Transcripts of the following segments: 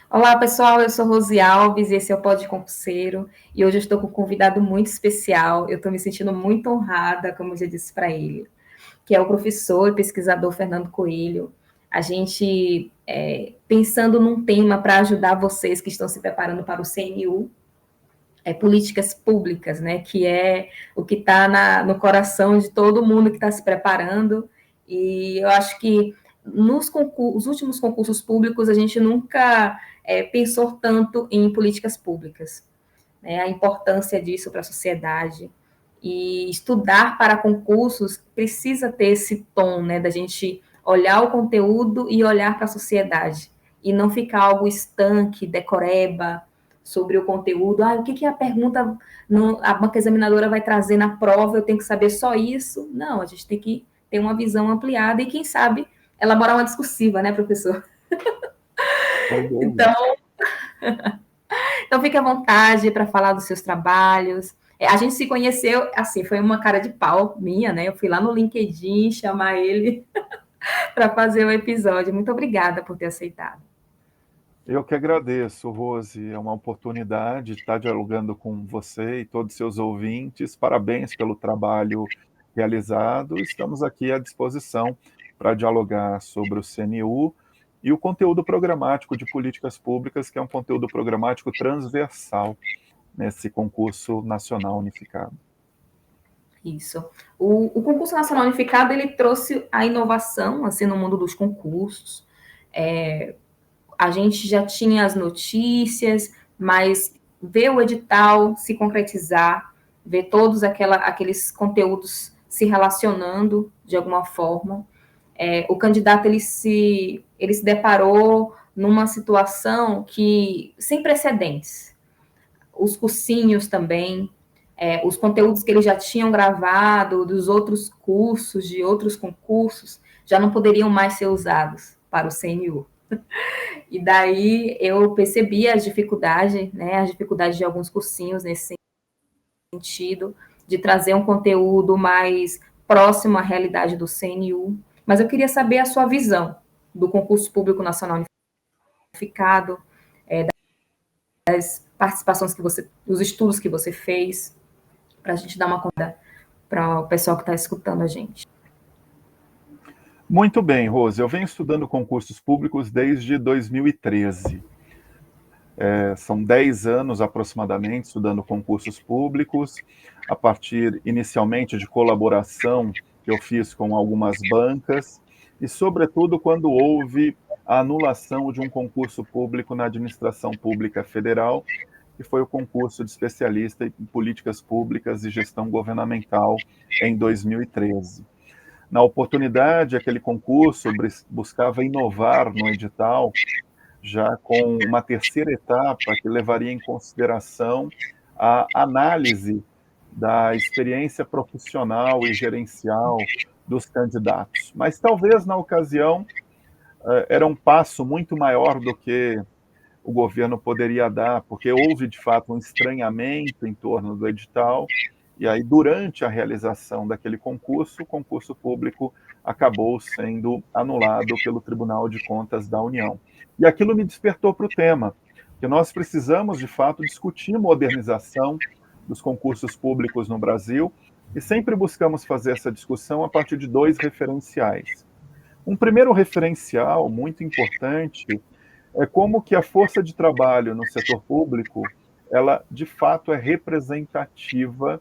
Olá, pessoal, eu sou Rose Alves, esse é o Pod Concurseiro, e hoje eu estou com um convidado muito especial. Eu estou me sentindo muito honrada, como eu já disse para ele, que é o professor e pesquisador Fernando Coelho. A gente, pensando num tema para ajudar vocês que estão se preparando para o CNU, políticas públicas, né, que é o que está no coração de todo mundo que está se preparando, e eu acho que os últimos concursos públicos a gente nunca pensou tanto em políticas públicas, né, a importância disso para a sociedade, e estudar para concursos precisa ter esse tom, né, da gente olhar o conteúdo e olhar para a sociedade, e não ficar algo estanque, decoreba, sobre o conteúdo. O que a pergunta, a banca examinadora vai trazer na prova, eu tenho que saber só isso? Não, a gente tem que ter uma visão ampliada e, quem sabe, elaborar uma discursiva, né, professor? Então, fique à vontade para falar dos seus trabalhos. A gente se conheceu, assim, foi uma cara de pau minha, né? Eu fui lá no LinkedIn chamar ele para fazer o episódio. Muito obrigada por ter aceitado. Eu que agradeço, Rose. É uma oportunidade de estar dialogando com você e todos os seus ouvintes. Parabéns pelo trabalho realizado. Estamos aqui à disposição para dialogar sobre o CNU e o conteúdo programático de políticas públicas, que é um conteúdo programático transversal nesse concurso nacional unificado. Isso. O concurso nacional unificado, ele trouxe a inovação, assim, no mundo dos concursos. A gente já tinha as notícias, mas ver o edital se concretizar, ver todos aqueles conteúdos se relacionando de alguma forma. O candidato ele se deparou numa situação que sem precedentes. Os cursinhos também, os conteúdos que eles já tinham gravado dos outros cursos, de outros concursos, já não poderiam mais ser usados para o CNU. E daí eu percebi as dificuldades de alguns cursinhos nesse sentido, de trazer um conteúdo mais próximo à realidade do CNU. Mas eu queria saber a sua visão do concurso público nacional unificado, das participações que você, dos estudos que você fez, para a gente dar uma conta para o pessoal que está escutando a gente. Muito bem, Rose. Eu venho estudando concursos públicos desde 2013. São 10 anos aproximadamente estudando concursos públicos, a partir inicialmente de colaboração que eu fiz com algumas bancas, e, sobretudo, quando houve a anulação de um concurso público na administração pública federal, que foi o concurso de especialista em políticas públicas e gestão governamental em 2013. Na oportunidade, aquele concurso buscava inovar no edital, já com uma terceira etapa que levaria em consideração a análise da experiência profissional e gerencial dos candidatos. Mas talvez, na ocasião, era um passo muito maior do que o governo poderia dar, porque houve, de fato, um estranhamento em torno do edital, e aí, durante a realização daquele concurso, o concurso público acabou sendo anulado pelo Tribunal de Contas da União. E aquilo me despertou para o tema, que nós precisamos, de fato, discutir modernização dos concursos públicos no Brasil, e sempre buscamos fazer essa discussão a partir de dois referenciais. Um primeiro referencial muito importante é como que a força de trabalho no setor público, ela de fato é representativa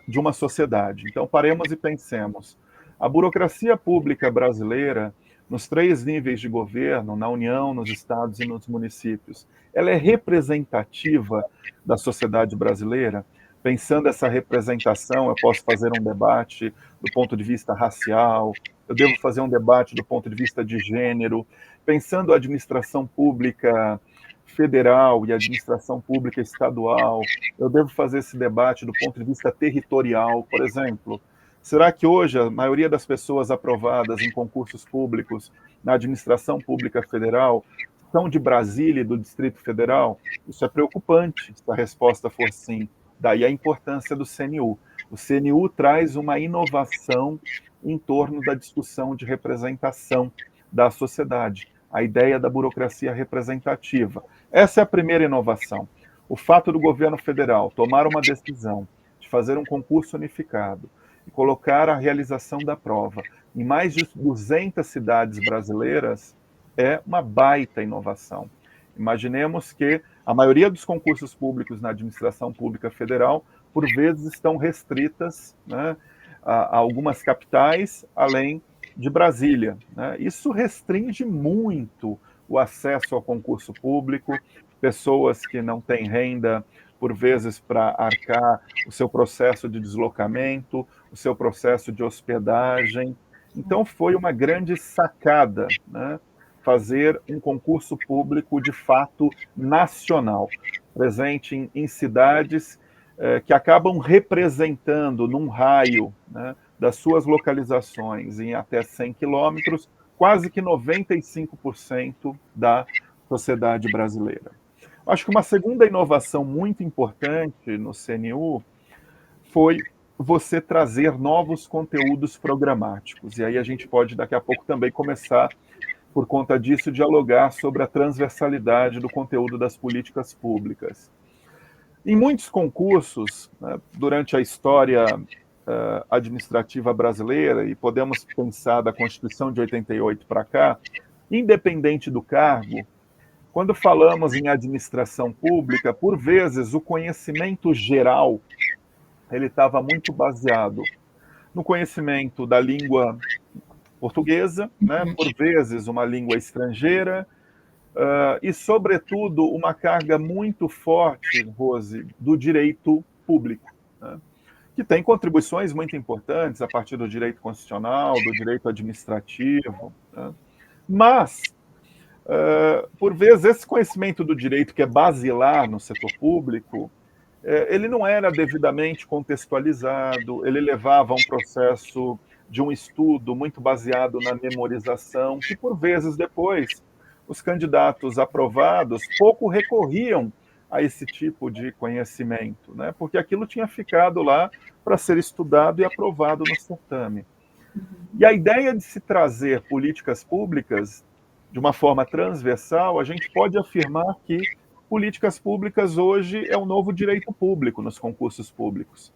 de uma sociedade. Então, paremos e pensemos. A burocracia pública brasileira, nos 3 níveis de governo, na União, nos estados e nos municípios, ela é representativa da sociedade brasileira? Pensando essa representação, eu posso fazer um debate do ponto de vista racial, eu devo fazer um debate do ponto de vista de gênero, pensando a administração pública federal e a administração pública estadual, eu devo fazer esse debate do ponto de vista territorial, por exemplo. Será que hoje a maioria das pessoas aprovadas em concursos públicos na administração pública federal são de Brasília e do Distrito Federal? Isso é preocupante, se a resposta for sim. Daí a importância do CNU. O CNU traz uma inovação em torno da discussão de representação da sociedade. a ideia da burocracia representativa. Essa é a primeira inovação. O fato do governo federal tomar uma decisão de fazer um concurso unificado e colocar a realização da prova em mais de 200 cidades brasileiras é uma baita inovação. Imaginemos que a maioria dos concursos públicos na administração pública federal, por vezes, estão restritas, né, a algumas capitais, além de Brasília, né? Isso restringe muito o acesso ao concurso público, pessoas que não têm renda, por vezes, para arcar o seu processo de deslocamento, o seu processo de hospedagem. Então, foi uma grande sacada, né, fazer um concurso público de fato nacional, presente em cidades que acabam representando num raio, né, das suas localizações em até 100 quilômetros, quase que 95% da sociedade brasileira. Acho que uma segunda inovação muito importante no CNU foi você trazer novos conteúdos programáticos. E aí a gente pode, daqui a pouco, também começar, por conta disso, dialogar sobre a transversalidade do conteúdo das políticas públicas. Em muitos concursos, né, durante a história administrativa brasileira, e podemos pensar da Constituição de 88 para cá, independente do cargo, quando falamos em administração pública, por vezes o conhecimento geral ele estava muito baseado no conhecimento da língua portuguesa, né, por vezes uma língua estrangeira, e, sobretudo, uma carga muito forte, Rose, do direito público, né, que tem contribuições muito importantes a partir do direito constitucional, do direito administrativo, né, mas, por vezes, esse conhecimento do direito que é basilar no setor público, ele não era devidamente contextualizado, ele levava a um processo de um estudo muito baseado na memorização, que, por vezes, depois, os candidatos aprovados pouco recorriam a esse tipo de conhecimento, né? Porque aquilo tinha ficado lá para ser estudado e aprovado no certame. E a ideia de se trazer políticas públicas de uma forma transversal, a gente pode afirmar que políticas públicas hoje é um novo direito público nos concursos públicos.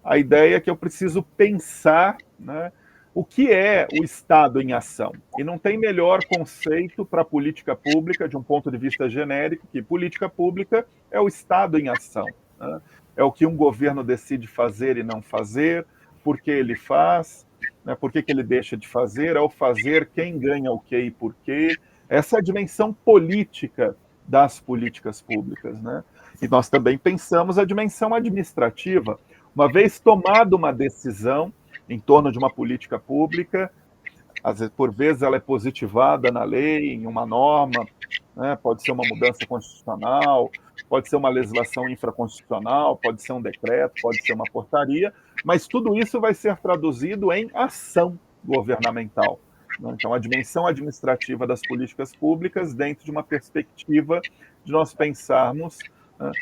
A ideia é que eu preciso pensar, né, o que é o Estado em ação. E não tem melhor conceito para a política pública, de um ponto de vista genérico, que política pública é o Estado em ação, né? É o que um governo decide fazer e não fazer, por que ele faz, né, por que ele deixa de fazer, ao fazer, quem ganha o quê e por quê. Essa é a dimensão política das políticas públicas, né? E nós também pensamos a dimensão administrativa. Uma vez tomada uma decisão em torno de uma política pública, às vezes, por vezes ela é positivada na lei, em uma norma, né? Pode ser uma mudança constitucional, pode ser uma legislação infraconstitucional, pode ser um decreto, pode ser uma portaria, mas tudo isso vai ser traduzido em ação governamental. Então, a dimensão administrativa das políticas públicas dentro de uma perspectiva de nós pensarmos, né,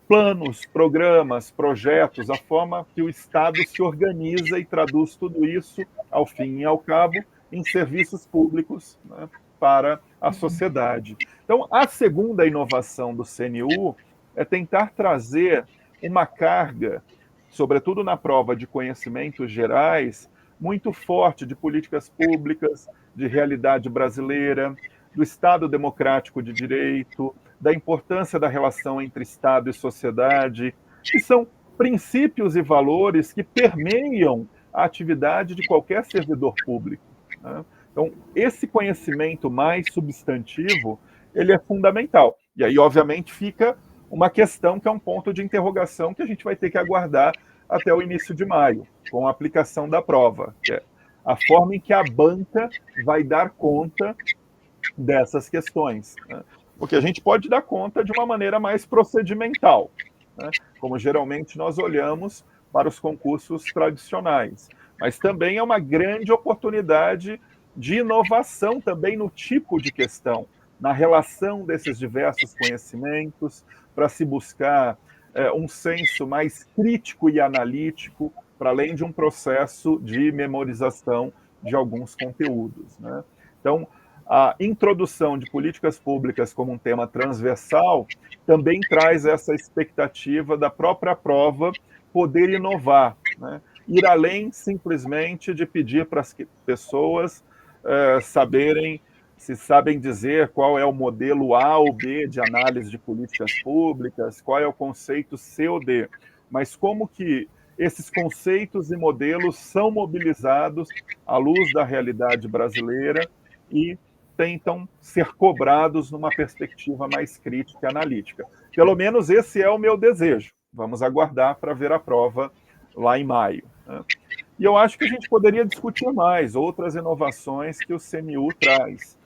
planos, programas, projetos, a forma que o Estado se organiza e traduz tudo isso, ao fim e ao cabo, em serviços públicos, né, para a sociedade. Então, a segunda inovação do CNU é tentar trazer uma carga, sobretudo na prova de conhecimentos gerais, muito forte de políticas públicas, de realidade brasileira, do Estado democrático de direito, da importância da relação entre Estado e sociedade, que são princípios e valores que permeiam a atividade de qualquer servidor público, né? Então, esse conhecimento mais substantivo, ele é fundamental. E aí, obviamente, fica uma questão que é um ponto de interrogação que a gente vai ter que aguardar até o início de maio, com a aplicação da prova, que é a forma em que a banca vai dar conta dessas questões, né? Porque a gente pode dar conta de uma maneira mais procedimental, né, como geralmente nós olhamos para os concursos tradicionais, mas também é uma grande oportunidade de inovação também no tipo de questão, na relação desses diversos conhecimentos, para se buscar um senso mais crítico e analítico, para além de um processo de memorização de alguns conteúdos, né? Então, a introdução de políticas públicas como um tema transversal também traz essa expectativa da própria prova poder inovar, né? Ir além simplesmente de pedir para as pessoas saberem, se sabem dizer qual é o modelo A ou B de análise de políticas públicas, qual é o conceito C ou D, mas como que esses conceitos e modelos são mobilizados à luz da realidade brasileira e tentam ser cobrados numa perspectiva mais crítica e analítica. Pelo menos esse é o meu desejo. Vamos aguardar para ver a prova lá em maio, né? E eu acho que a gente poderia discutir mais outras inovações que o CNU traz.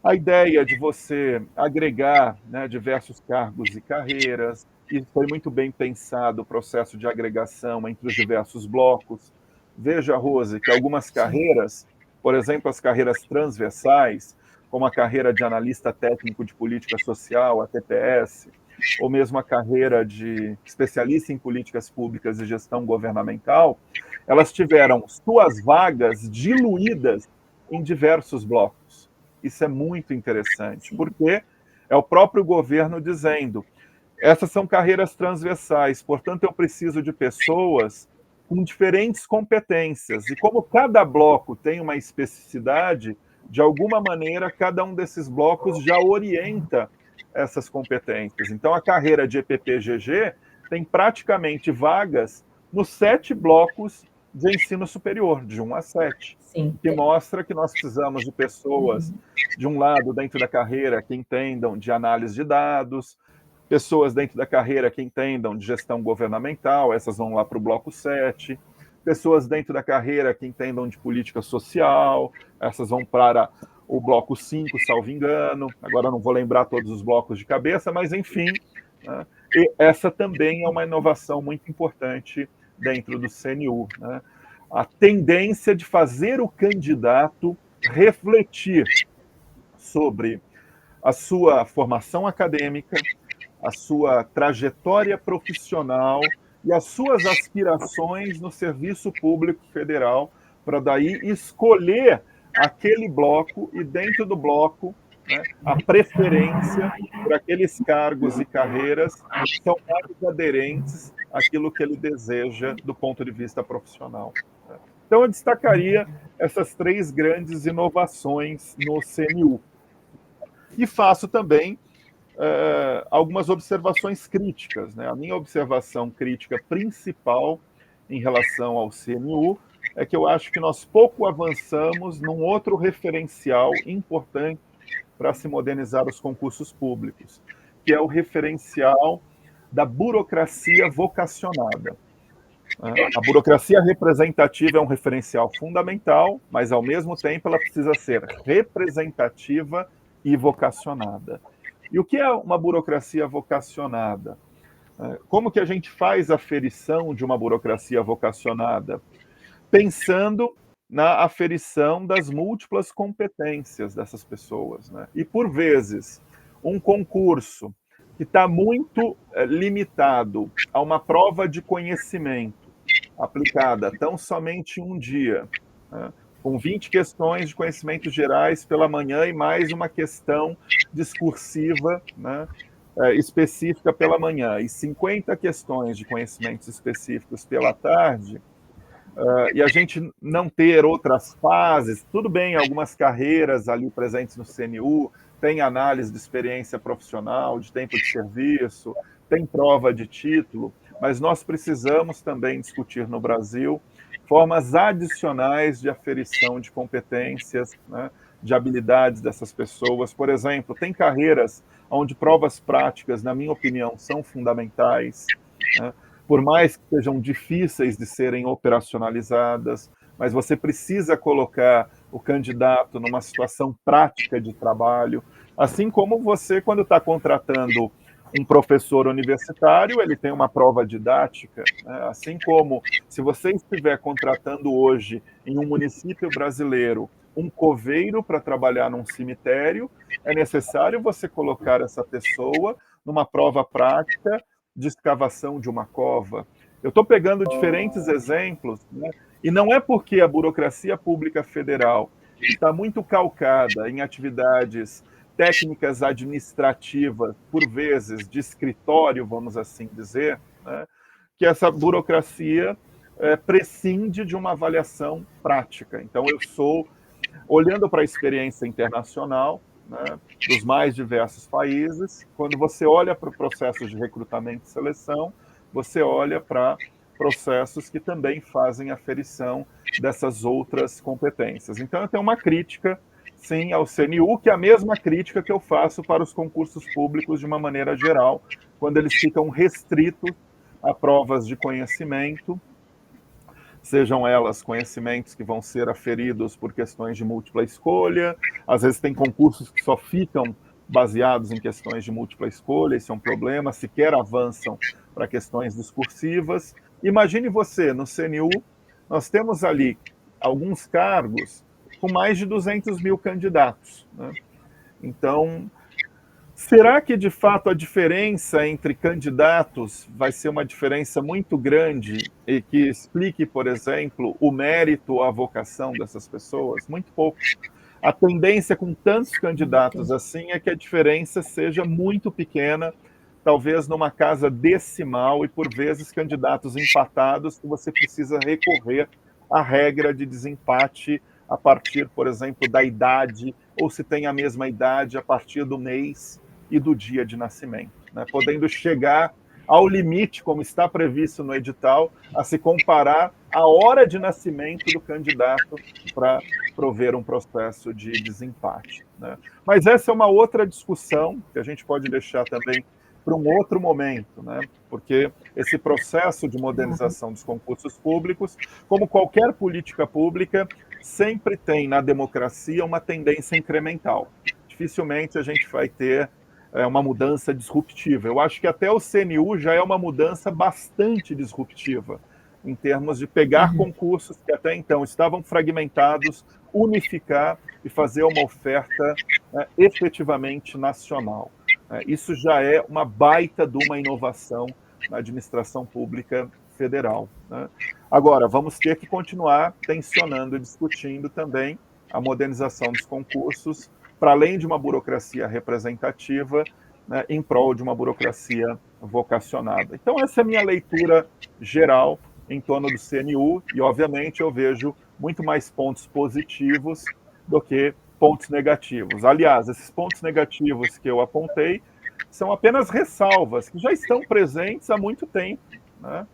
A ideia de você agregar, né, diversos cargos e carreiras, e foi muito bem pensado o processo de agregação entre os diversos blocos. Veja, Rose, que algumas carreiras, por exemplo, as carreiras transversais, como a carreira de analista técnico de política social, a TPS, ou mesmo a carreira de especialista em políticas públicas e gestão governamental, elas tiveram suas vagas diluídas em diversos blocos. Isso é muito interessante, porque é o próprio governo dizendo: essas são carreiras transversais, portanto, eu preciso de pessoas com diferentes competências. E como cada bloco tem uma especificidade, de alguma maneira, cada um desses blocos já orienta essas competências. Então, a carreira de EPP-GG tem praticamente vagas nos 7 blocos de ensino superior, de 1 a 7. Sim. Que mostra que nós precisamos de pessoas, de um lado, dentro da carreira, que entendam de análise de dados, pessoas dentro da carreira que entendam de gestão governamental, essas vão lá para o bloco 7, pessoas dentro da carreira que entendam de política social, essas vão para o bloco 5, salvo engano, agora não vou lembrar todos os blocos de cabeça, mas enfim, né? E essa também é uma inovação muito importante dentro do CNU, né? A tendência de fazer o candidato refletir sobre a sua formação acadêmica, a sua trajetória profissional e as suas aspirações no serviço público federal, para daí escolher aquele bloco e, dentro do bloco, né, a preferência por aqueles cargos e carreiras que são mais aderentes àquilo que ele deseja do ponto de vista profissional. Então, eu destacaria essas 3 grandes inovações no CNU. E faço também algumas observações críticas, né? A minha observação crítica principal em relação ao CNU é que eu acho que nós pouco avançamos num outro referencial importante para se modernizar os concursos públicos, que é o referencial da burocracia vocacionada. A burocracia representativa é um referencial fundamental, mas, ao mesmo tempo, ela precisa ser representativa e vocacionada. E o que é uma burocracia vocacionada? Como que a gente faz a aferição de uma burocracia vocacionada? Pensando na aferição das múltiplas competências dessas pessoas, né? E, por vezes, um concurso que está muito limitado a uma prova de conhecimento aplicada tão somente um dia, né? Com 20 questões de conhecimentos gerais pela manhã e mais uma questão discursiva, né, específica pela manhã, e 50 questões de conhecimentos específicos pela tarde, e a gente não ter outras fases. Tudo bem, algumas carreiras ali presentes no CNU, tem análise de experiência profissional, de tempo de serviço, tem prova de título, mas nós precisamos também discutir no Brasil formas adicionais de aferição de competências, né, de habilidades dessas pessoas. Por exemplo, tem carreiras onde provas práticas, na minha opinião, são fundamentais, né, por mais que sejam difíceis de serem operacionalizadas, mas você precisa colocar o candidato numa situação prática de trabalho, assim como você, quando está contratando um professor universitário, ele tem uma prova didática, né? Assim como se você estiver contratando hoje em um município brasileiro um coveiro para trabalhar num cemitério, é necessário você colocar essa pessoa numa prova prática de escavação de uma cova. Eu estou pegando diferentes exemplos, né? E não é porque a burocracia pública federal está muito calcada em atividades técnicas administrativas, por vezes de escritório, vamos assim dizer, né, que essa burocracia prescinde de uma avaliação prática. Então, eu sou, olhando para a experiência internacional, né, dos mais diversos países, quando você olha para processos de recrutamento e seleção, você olha para processos que também fazem aferição dessas outras competências. Então, eu tenho uma crítica, sim, ao CNU, que é a mesma crítica que eu faço para os concursos públicos de uma maneira geral, quando eles ficam restritos a provas de conhecimento, sejam elas conhecimentos que vão ser aferidos por questões de múltipla escolha, às vezes tem concursos que só ficam baseados em questões de múltipla escolha, isso é um problema, sequer avançam para questões discursivas. Imagine você, no CNU, nós temos ali alguns cargos com mais de 200 mil candidatos, né? Então, será que, de fato, a diferença entre candidatos vai ser uma diferença muito grande e que explique, por exemplo, o mérito ou a vocação dessas pessoas? Muito pouco. A tendência com tantos candidatos assim é que a diferença seja muito pequena, talvez numa casa decimal e, por vezes, candidatos empatados que você precisa recorrer à regra de desempate a partir, por exemplo, da idade, ou se tem a mesma idade a partir do mês e do dia de nascimento, né? Podendo chegar ao limite, como está previsto no edital, a se comparar a hora de nascimento do candidato para prover um processo de desempate, né? Mas essa é uma outra discussão que a gente pode deixar também para um outro momento, né? Porque esse processo de modernização dos concursos públicos, como qualquer política pública, sempre tem na democracia uma tendência incremental. Dificilmente a gente vai ter uma mudança disruptiva. Eu acho que até o CNU já é uma mudança bastante disruptiva, em termos de pegar concursos que até então estavam fragmentados, unificar e fazer uma oferta efetivamente nacional. Isso já é uma baita de uma inovação na administração pública federal, né? Agora, vamos ter que continuar tensionando e discutindo também a modernização dos concursos, para além de uma burocracia representativa, né, em prol de uma burocracia vocacionada. Então, essa é a minha leitura geral em torno do CNU, e, obviamente, eu vejo muito mais pontos positivos do que pontos negativos. Aliás, esses pontos negativos que eu apontei são apenas ressalvas, que já estão presentes há muito tempo, né?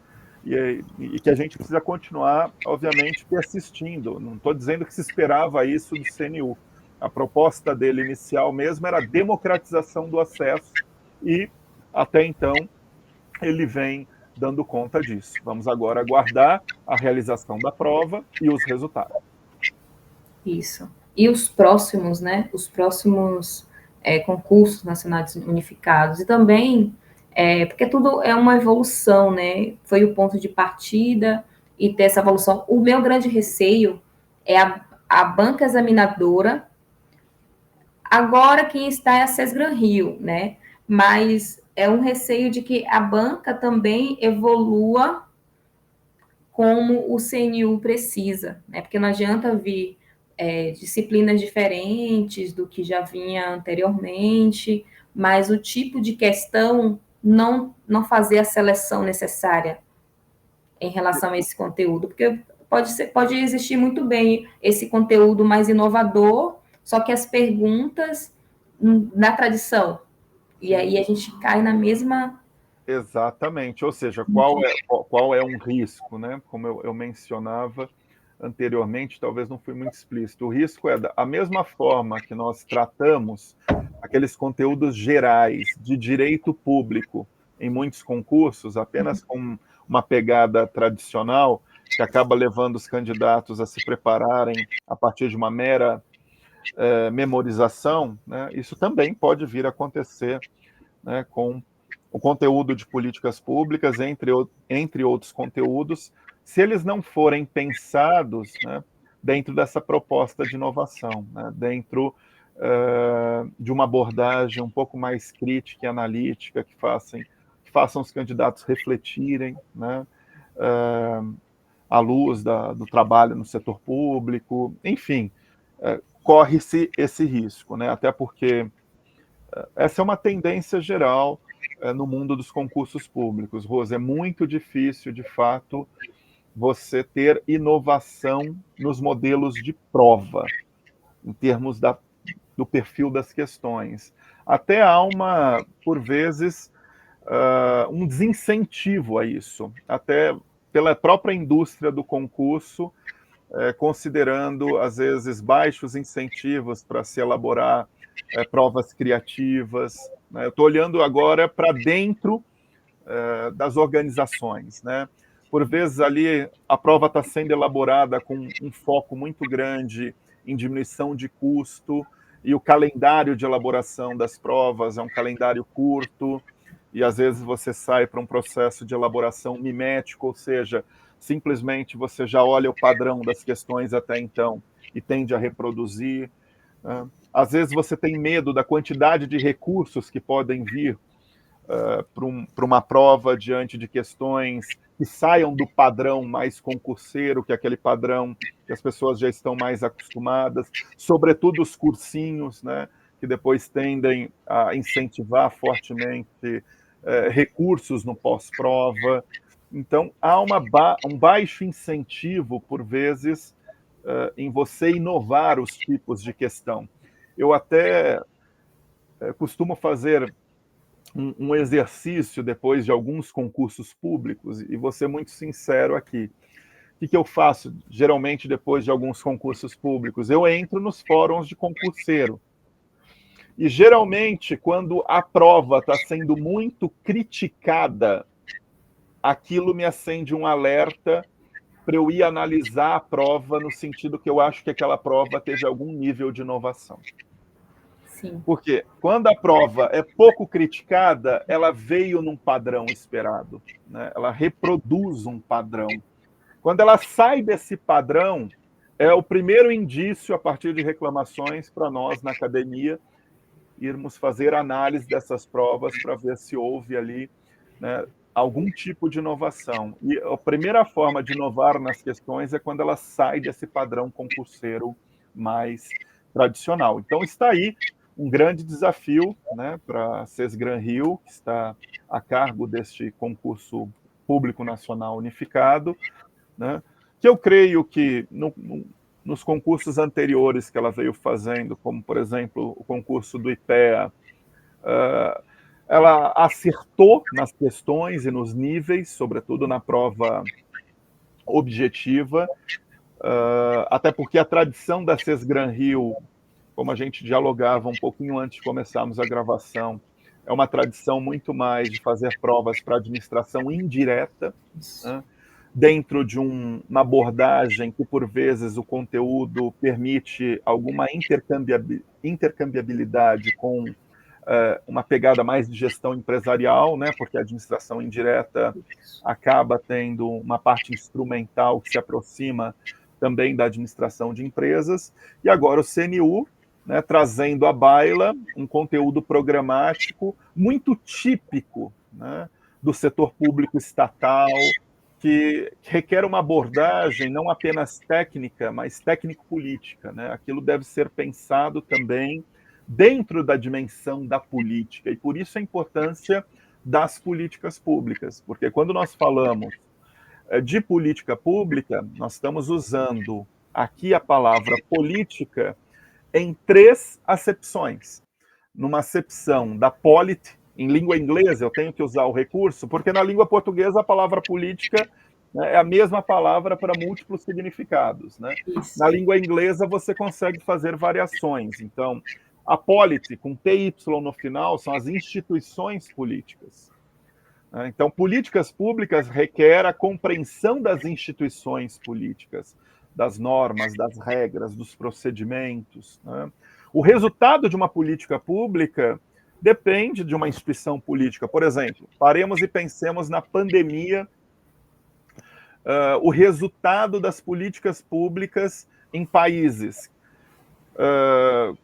E que a gente precisa continuar, obviamente, persistindo. Não estou dizendo que se esperava isso do CNU. A proposta dele inicial mesmo era a democratização do acesso e, até então, ele vem dando conta disso. Vamos agora aguardar a realização da prova e os resultados. Isso. E os próximos, né? Os próximos concursos nacionais unificados. E também, porque tudo é uma evolução, né? Foi o ponto de partida e ter essa evolução. O meu grande receio é a banca examinadora. Agora quem está é a Sesgran Rio, né? Mas é um receio de que a banca também evolua como o CNU precisa, né? Porque não adianta vir disciplinas diferentes do que já vinha anteriormente, mas o tipo de questão não fazer a seleção necessária em relação a esse conteúdo, porque pode existir muito bem esse conteúdo mais inovador, só que as perguntas na tradição, e aí a gente cai na mesma... Exatamente, ou seja, qual é um risco, né? Como eu mencionava anteriormente, talvez não fui muito explícito. O risco é da mesma forma que nós tratamos aqueles conteúdos gerais de direito público em muitos concursos, apenas com uma pegada tradicional, que acaba levando os candidatos a se prepararem a partir de uma mera memorização, né? Isso também pode vir a acontecer, né, com o conteúdo de políticas públicas, entre outros conteúdos, se eles não forem pensados, né, dentro dessa proposta de inovação, né, dentro de uma abordagem um pouco mais crítica e analítica, que façam os candidatos refletirem, né, à luz do trabalho no setor público, enfim, corre-se esse risco, né? Até porque essa é uma tendência geral no mundo dos concursos públicos. Rose, é muito difícil, de fato, você ter inovação nos modelos de prova, em termos do perfil das questões. Até há por vezes, um desincentivo a isso, até pela própria indústria do concurso, considerando, às vezes, baixos incentivos para se elaborar provas criativas, né? Eu estou olhando agora para dentro das organizações, né? Por vezes ali a prova está sendo elaborada com um foco muito grande em diminuição de custo, e o calendário de elaboração das provas é um calendário curto, e às vezes você sai para um processo de elaboração mimético, ou seja, simplesmente você já olha o padrão das questões até então e tende a reproduzir. Às vezes você tem medo da quantidade de recursos que podem vir para uma prova diante de questões que saiam do padrão mais concurseiro, que é aquele padrão que as pessoas já estão mais acostumadas, sobretudo os cursinhos, né, que depois tendem a incentivar fortemente recursos no pós-prova. Então, há um baixo incentivo, por vezes, em você inovar os tipos de questão. Eu até costumo fazer um exercício depois de alguns concursos públicos, e vou ser muito sincero aqui. O que eu faço, geralmente, depois de alguns concursos públicos? Eu entro nos fóruns de concurseiro. E, geralmente, quando a prova está sendo muito criticada, aquilo me acende um alerta para eu ir analisar a prova no sentido que eu acho que aquela prova teve algum nível de inovação. Sim. Porque quando a prova é pouco criticada, ela veio num padrão esperado, né? Ela reproduz um padrão. Quando ela sai desse padrão, é o primeiro indício, a partir de reclamações, para nós, na academia, irmos fazer análise dessas provas para ver se houve ali, né, algum tipo de inovação. E a primeira forma de inovar nas questões é quando ela sai desse padrão concurseiro mais tradicional. Então, está aí um grande desafio, né, para a Sesgran Rio, que está a cargo deste concurso público nacional unificado, né, que eu creio que nos concursos anteriores que ela veio fazendo, como, por exemplo, o concurso do IPEA, ela acertou nas questões e nos níveis, sobretudo na prova objetiva, até porque a tradição da Sesgran Rio, como a gente dialogava um pouquinho antes de começarmos a gravação, é uma tradição muito mais de fazer provas para administração indireta, né, dentro de uma abordagem que, por vezes, o conteúdo permite alguma intercambiabilidade com uma pegada mais de gestão empresarial, né, porque a administração indireta acaba tendo uma parte instrumental que se aproxima também da administração de empresas, e agora o CNU, né, trazendo à baila um conteúdo programático muito típico, né, do setor público estatal, que requer uma abordagem não apenas técnica, mas técnico-política, né? Aquilo deve ser pensado também dentro da dimensão da política, e por isso a importância das políticas públicas, porque quando nós falamos de política pública, nós estamos usando aqui a palavra política em 3 acepções. Numa acepção da polity, em língua inglesa eu tenho que usar o recurso, porque na língua portuguesa a palavra política, né, é a mesma palavra para múltiplos significados, né? Na língua inglesa você consegue fazer variações. Então, a polity, com TY no final, são as instituições políticas. Então, políticas públicas requer a compreensão das instituições políticas, das normas, das regras, dos procedimentos, né? O resultado de uma política pública depende de uma instituição política. Por exemplo, paremos e pensemos na pandemia, o resultado das políticas públicas em países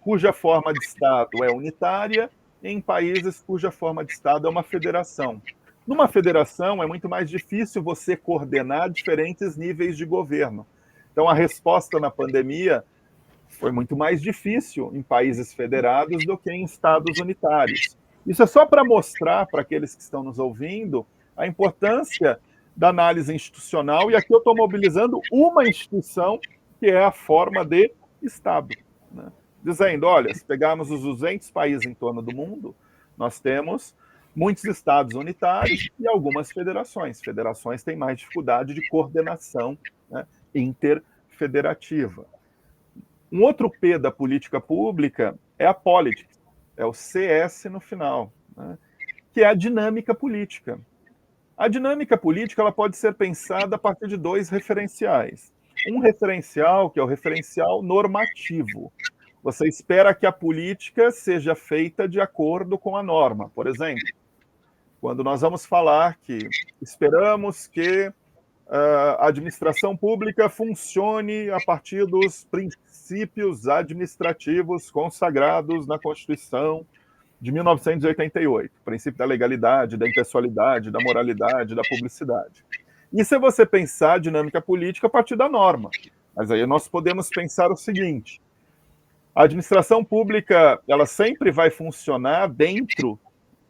cuja forma de Estado é unitária, e em países cuja forma de Estado é uma federação. Numa federação, é muito mais difícil você coordenar diferentes níveis de governo. Então, a resposta na pandemia Foi muito mais difícil em países federados do que em estados unitários. Isso é só para mostrar para aqueles que estão nos ouvindo a importância da análise institucional, e aqui eu estou mobilizando uma instituição que é a forma de Estado, né? Dizendo, olha, se pegarmos os 200 países em torno do mundo, nós temos muitos estados unitários e algumas federações. Federações têm mais dificuldade de coordenação, né, interfederativa. Um outro P da política pública é a politics, é o CS no final, né, que é a dinâmica política. A dinâmica política ela pode ser pensada a partir de dois referenciais. Um referencial, que é o referencial normativo. Você espera que a política seja feita de acordo com a norma. Por exemplo, quando nós vamos falar que esperamos que a administração pública funcione a partir dos princípios administrativos consagrados na Constituição de 1988, o princípio da legalidade, da impessoalidade, da moralidade, da publicidade. Isso é você pensar a dinâmica política a partir da norma. Mas aí nós podemos pensar o seguinte: a administração pública, ela sempre vai funcionar dentro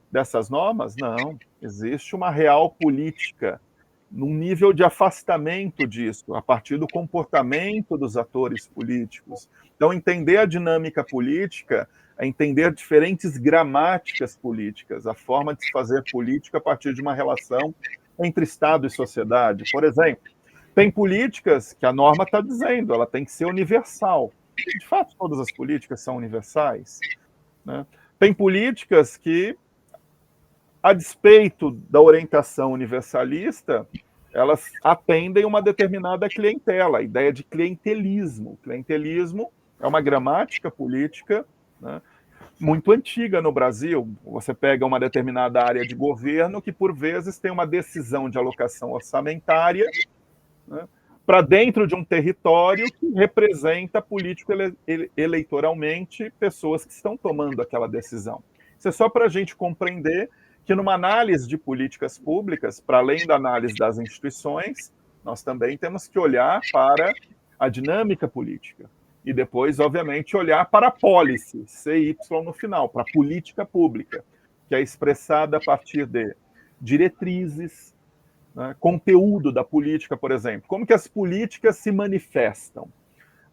dessas normas? Não. Existe uma real política num nível de afastamento disso, a partir do comportamento dos atores políticos. Então, entender a dinâmica política é entender diferentes gramáticas políticas, a forma de se fazer política a partir de uma relação entre Estado e sociedade. Por exemplo, tem políticas que a norma está dizendo, ela tem que ser universal. De fato, todas as políticas são universais, né? Tem políticas que, a despeito da orientação universalista, elas atendem uma determinada clientela, a ideia de clientelismo. Clientelismo é uma gramática política, né, muito antiga no Brasil. Você pega uma determinada área de governo que, por vezes, tem uma decisão de alocação orçamentária, né, para dentro de um território que representa político-eleitoralmente pessoas que estão tomando aquela decisão. Isso é só para a gente compreender que numa análise de políticas públicas, para além da análise das instituições, nós também temos que olhar para a dinâmica política. E depois, obviamente, olhar para a policy, CY no final, para a política pública, que é expressada a partir de diretrizes, né, conteúdo da política, por exemplo. Como que as políticas se manifestam?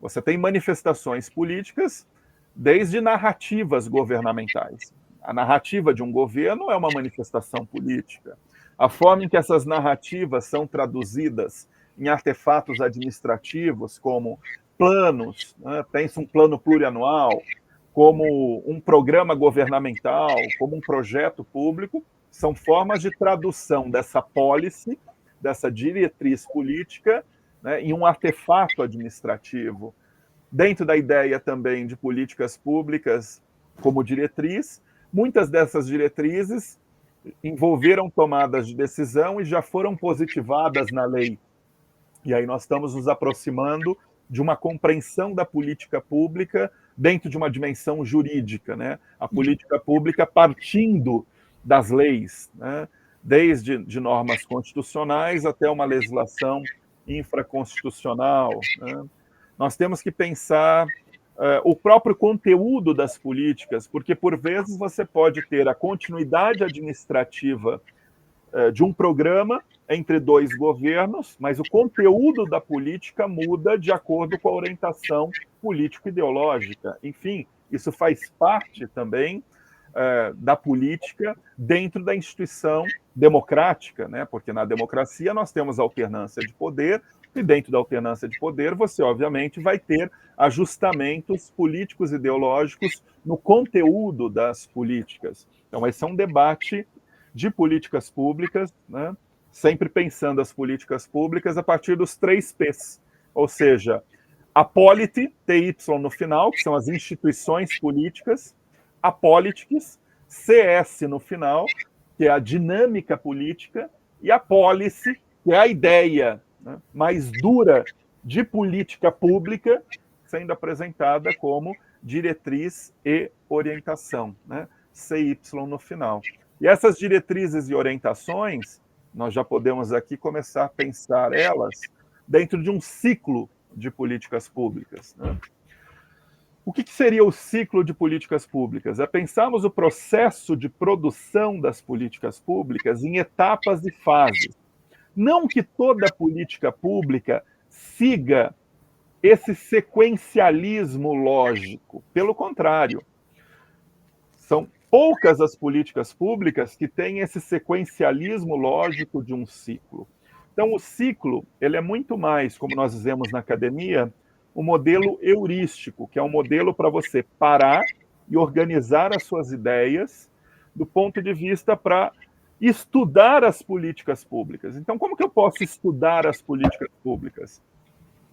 Você tem manifestações políticas desde narrativas governamentais. A narrativa de um governo é uma manifestação política. A forma em que essas narrativas são traduzidas em artefatos administrativos, como planos, né, pensa um plano plurianual, como um programa governamental, como um projeto público, são formas de tradução dessa policy, dessa diretriz política, né, em um artefato administrativo. Dentro da ideia também de políticas públicas como diretriz, muitas dessas diretrizes envolveram tomadas de decisão e já foram positivadas na lei. E aí nós estamos nos aproximando de uma compreensão da política pública dentro de uma dimensão jurídica, né? A política pública partindo das leis, né? Desde de normas constitucionais até uma legislação infraconstitucional, né? Nós temos que pensar o próprio conteúdo das políticas, porque, por vezes, você pode ter a continuidade administrativa de um programa entre dois governos, mas o conteúdo da política muda de acordo com a orientação político-ideológica. Enfim, isso faz parte também da política dentro da instituição democrática, né? Porque na democracia nós temos alternância de poder, e dentro da alternância de poder você, obviamente, vai ter ajustamentos políticos e ideológicos no conteúdo das políticas. Então, esse é um debate de políticas públicas, né? Sempre pensando as políticas públicas a partir dos 3 P's, ou seja, a polity, TY no final, que são as instituições políticas, a politics, CS no final, que é a dinâmica política, e a policy, que é a ideia, né, mais dura de política pública, sendo apresentada como diretriz e orientação, né, CY no final. E essas diretrizes e orientações, nós já podemos aqui começar a pensar elas dentro de um ciclo de políticas públicas, né? O que seria o ciclo de políticas públicas? É pensarmos o processo de produção das políticas públicas em etapas e fases. Não que toda política pública siga esse sequencialismo lógico. Pelo contrário, são poucas as políticas públicas que têm esse sequencialismo lógico de um ciclo. Então, o ciclo, ele é muito mais, como nós dizemos na academia, um modelo heurístico, que é um modelo para você parar e organizar as suas ideias do ponto de vista para estudar as políticas públicas. Então, como que eu posso estudar as políticas públicas?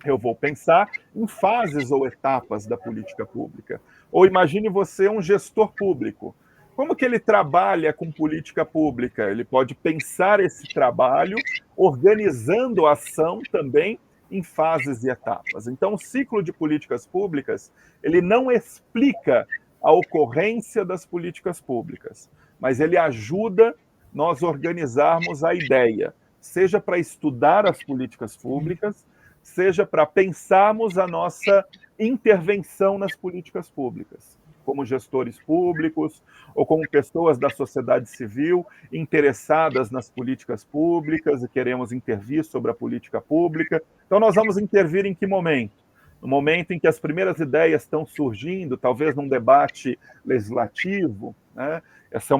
Eu vou pensar em fases ou etapas da política pública. Ou imagine você um gestor público. Como que ele trabalha com política pública? Ele pode pensar esse trabalho organizando a ação também em fases e etapas. Então, o ciclo de políticas públicas, ele não explica a ocorrência das políticas públicas, mas ele ajuda nós organizarmos a ideia, seja para estudar as políticas públicas, seja para pensarmos a nossa intervenção nas políticas públicas, como gestores públicos ou como pessoas da sociedade civil interessadas nas políticas públicas e queremos intervir sobre a política pública. Então, nós vamos intervir em que momento? No momento em que as primeiras ideias estão surgindo, talvez num debate legislativo, né? Essa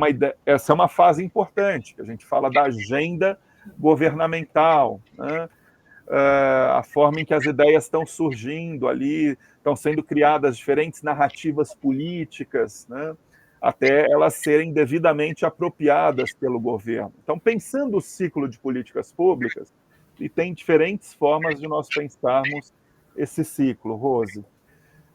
é uma fase importante, que a gente fala da agenda governamental, né? A forma em que as ideias estão surgindo ali, estão sendo criadas diferentes narrativas políticas, né, até elas serem devidamente apropriadas pelo governo. Então, pensando o ciclo de políticas públicas, e tem diferentes formas de nós pensarmos esse ciclo, Rose.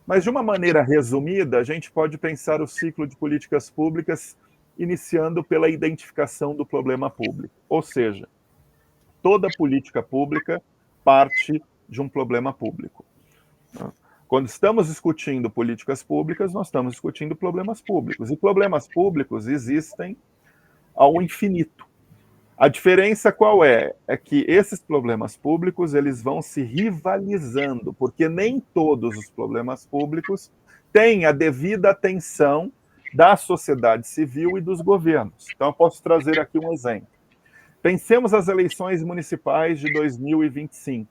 Mas, de uma maneira resumida, a gente pode pensar o ciclo de políticas públicas iniciando pela identificação do problema público. Ou seja, toda política pública parte de um problema público. Quando estamos discutindo políticas públicas, nós estamos discutindo problemas públicos. E problemas públicos existem ao infinito. A diferença qual é? É que esses problemas públicos eles vão se rivalizando, porque nem todos os problemas públicos têm a devida atenção da sociedade civil e dos governos. Então, eu posso trazer aqui um exemplo. Pensemos as eleições municipais de 2025.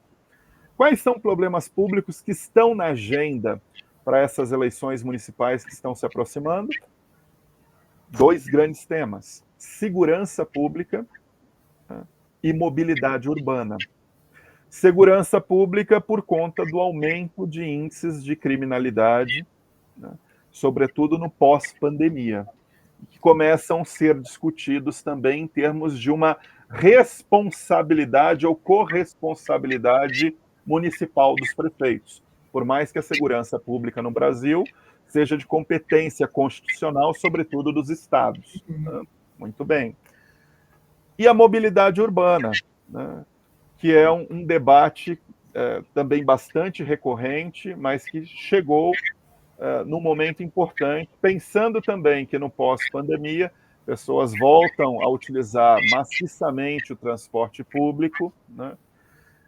Quais são problemas públicos que estão na agenda para essas eleições municipais que estão se aproximando? Dois grandes temas: segurança pública, né, e mobilidade urbana. Segurança pública por conta do aumento de índices de criminalidade, né, sobretudo no pós-pandemia, que começam a ser discutidos também em termos de uma responsabilidade ou corresponsabilidade municipal dos prefeitos. Por mais que a segurança pública no Brasil seja de competência constitucional, sobretudo dos estados. Né? Muito bem. E a mobilidade urbana, né? Que é um debate também bastante recorrente, mas que chegou num momento importante, pensando também que no pós-pandemia pessoas voltam a utilizar maciçamente o transporte público, né?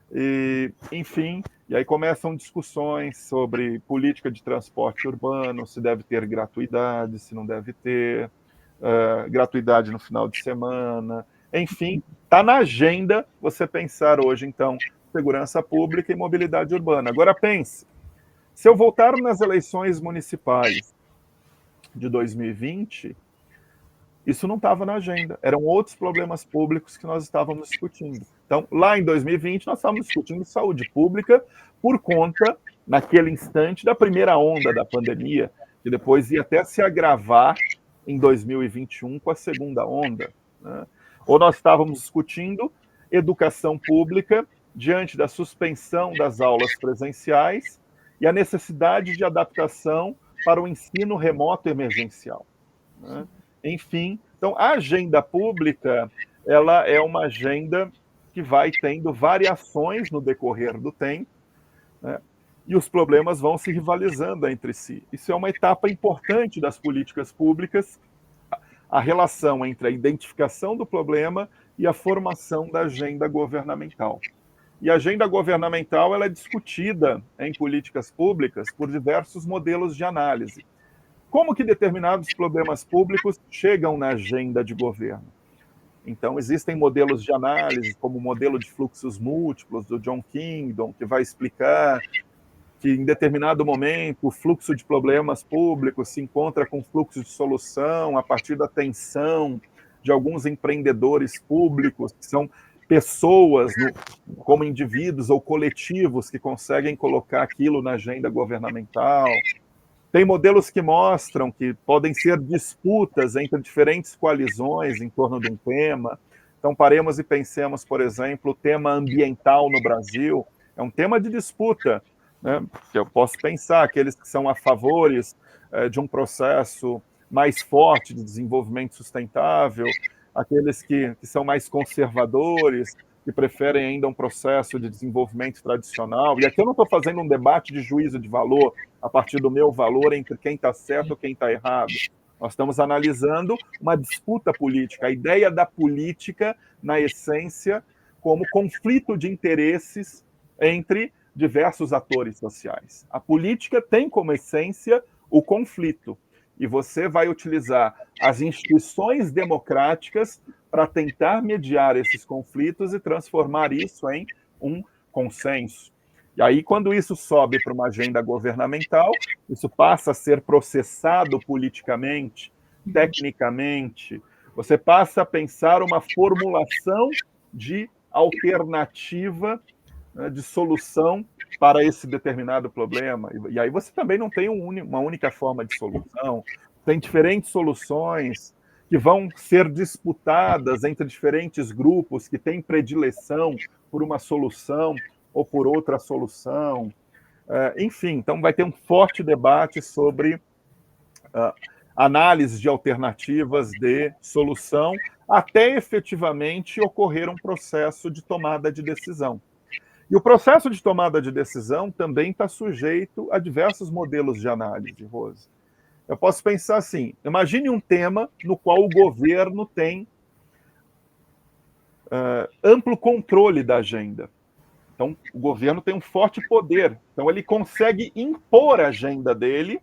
E, enfim, e aí começam discussões sobre política de transporte urbano, se deve ter gratuidade, se não deve ter, gratuidade no final de semana, enfim, está na agenda você pensar hoje, então, segurança pública e mobilidade urbana. Agora pense, se eu voltar nas eleições municipais de 2020, isso não estava na agenda. Eram outros problemas públicos que nós estávamos discutindo. Então, lá em 2020, nós estávamos discutindo saúde pública por conta, naquele instante, da primeira onda da pandemia, que depois ia até se agravar em 2021 com a segunda onda. Né? Ou nós estávamos discutindo educação pública diante da suspensão das aulas presenciais e a necessidade de adaptação para o ensino remoto emergencial. Né? Enfim, então a agenda pública ela é uma agenda que vai tendo variações no decorrer do tempo, né? E os problemas vão se rivalizando entre si. Isso é uma etapa importante das políticas públicas, a relação entre a identificação do problema e a formação da agenda governamental. E a agenda governamental ela é discutida em políticas públicas por diversos modelos de análise. Como que determinados problemas públicos chegam na agenda de governo? Então, existem modelos de análise, como o modelo de fluxos múltiplos do John Kingdon, que vai explicar que em determinado momento o fluxo de problemas públicos se encontra com fluxo de solução a partir da tensão de alguns empreendedores públicos, que são pessoas, como indivíduos ou coletivos, que conseguem colocar aquilo na agenda governamental. Tem modelos que mostram que podem ser disputas entre diferentes coalizões em torno de um tema. Então, paremos e pensemos, por exemplo, o tema ambiental no Brasil é um tema de disputa, né? Eu posso pensar aqueles que são a favores de um processo mais forte de desenvolvimento sustentável, aqueles que são mais conservadores, que preferem ainda um processo de desenvolvimento tradicional. E aqui eu não estou fazendo um debate de juízo de valor a partir do meu valor entre quem está certo ou quem está errado. Nós estamos analisando uma disputa política, a ideia da política, na essência, como conflito de interesses entre diversos atores sociais. A política tem como essência o conflito, e você vai utilizar as instituições democráticas para tentar mediar esses conflitos e transformar isso em um consenso. E aí, quando isso sobe para uma agenda governamental, isso passa a ser processado politicamente, tecnicamente, você passa a pensar uma formulação de alternativa, né, de solução para esse determinado problema. E aí você também não tem uma única forma de solução, tem diferentes soluções que vão ser disputadas entre diferentes grupos que têm predileção por uma solução ou por outra solução. Enfim, então vai ter um forte debate sobre análise de alternativas de solução até efetivamente ocorrer um processo de tomada de decisão. E o processo de tomada de decisão também está sujeito a diversos modelos de análise, Rose. Eu posso pensar assim, imagine um tema no qual o governo tem amplo controle da agenda. Então, o governo tem um forte poder. Então, ele consegue impor a agenda dele,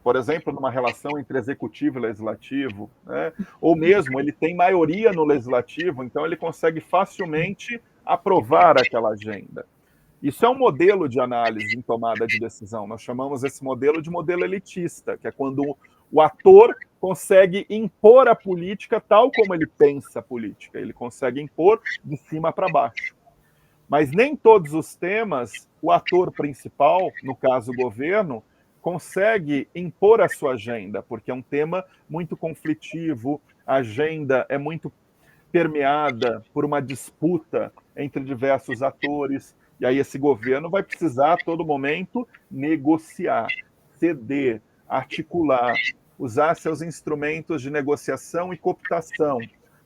por exemplo, numa relação entre executivo e legislativo, né? Ou mesmo ele tem maioria no legislativo, então ele consegue facilmente aprovar aquela agenda. Isso é um modelo de análise em tomada de decisão. Nós chamamos esse modelo de modelo elitista, que é quando o ator consegue impor a política tal como ele pensa a política. Ele consegue impor de cima para baixo. Mas nem todos os temas, o ator principal, no caso o governo, consegue impor a sua agenda, porque é um tema muito conflitivo, a agenda é muito permeada por uma disputa entre diversos atores, e aí esse governo vai precisar a todo momento negociar, ceder, articular, usar seus instrumentos de negociação e cooptação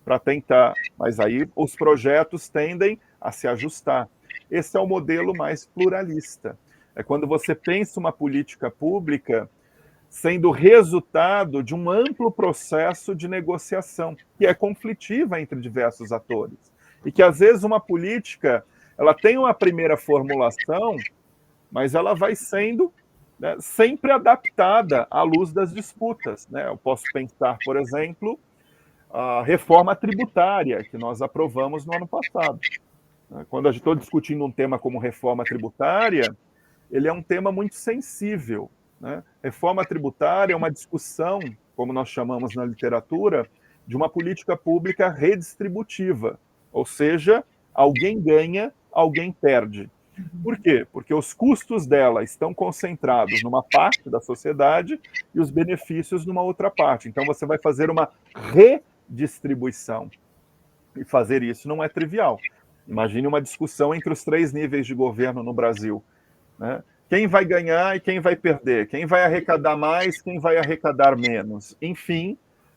para tentar, mas aí os projetos tendem a se ajustar. Esse é o modelo mais pluralista. É quando você pensa uma política pública sendo resultado de um amplo processo de negociação, que é conflitiva entre diversos atores. E que, às vezes, uma política ela tem uma primeira formulação, mas ela vai sendo, né, sempre adaptada à luz das disputas. Né? Eu posso pensar, por exemplo, a reforma tributária, que nós aprovamos no ano passado. Quando eu estou discutindo um tema como reforma tributária, ele é um tema muito sensível. Né? Reforma tributária é uma discussão, como nós chamamos na literatura, de uma política pública redistributiva, ou seja, alguém ganha, alguém perde. Por quê? Porque os custos dela estão concentrados numa parte da sociedade e os benefícios numa outra parte. Então você vai fazer uma redistribuição. E fazer isso não é trivial. Imagine uma discussão entre os 3 níveis de governo no Brasil. Né? Quem vai ganhar e quem vai perder? Quem vai arrecadar mais, quem vai arrecadar menos? Enfim,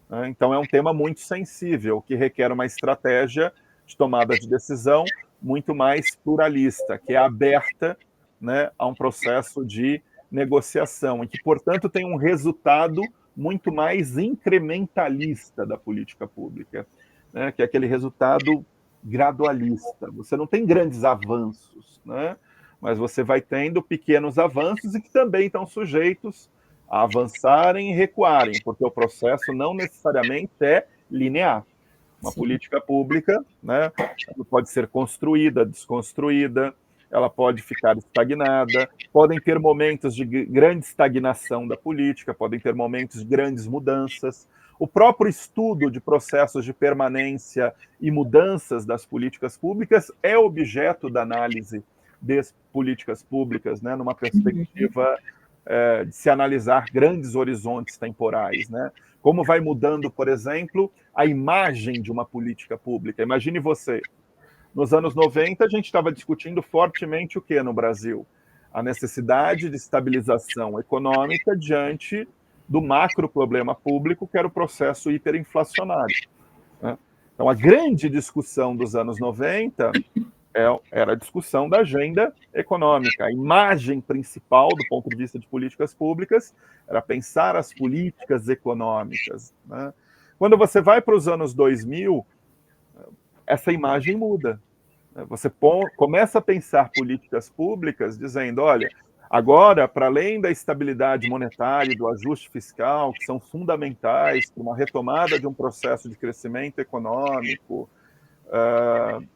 né? Então é um tema muito sensível, que requer uma estratégia de tomada de decisão muito mais pluralista, que é aberta, né, a um processo de negociação, e que, portanto, tem um resultado muito mais incrementalista da política pública, né, que é aquele resultado gradualista. Você não tem grandes avanços, né? Mas você vai tendo pequenos avanços e que também estão sujeitos a avançarem e recuarem, porque o processo não necessariamente é linear. Uma Sim. política pública, né, ela pode ser construída, desconstruída, ela pode ficar estagnada, podem ter momentos de grande estagnação da política, podem ter momentos de grandes mudanças. O próprio estudo de processos de permanência e mudanças das políticas públicas é objeto da análise das políticas públicas, né, numa perspectiva de se analisar grandes horizontes temporais, né? Como vai mudando, por exemplo, a imagem de uma política pública. Imagine você, nos anos 90, a gente estava discutindo fortemente o que no Brasil? A necessidade de estabilização econômica diante do macro problema público, que era o processo hiperinflacionário, né? Então, a grande discussão dos anos 90 era a discussão da agenda econômica. A imagem principal, do ponto de vista de políticas públicas, era pensar as políticas econômicas, né? Quando você vai para os anos 2000, essa imagem muda. Você começa a pensar políticas públicas dizendo, olha, agora, para além da estabilidade monetária e do ajuste fiscal, que são fundamentais para uma retomada de um processo de crescimento econômico,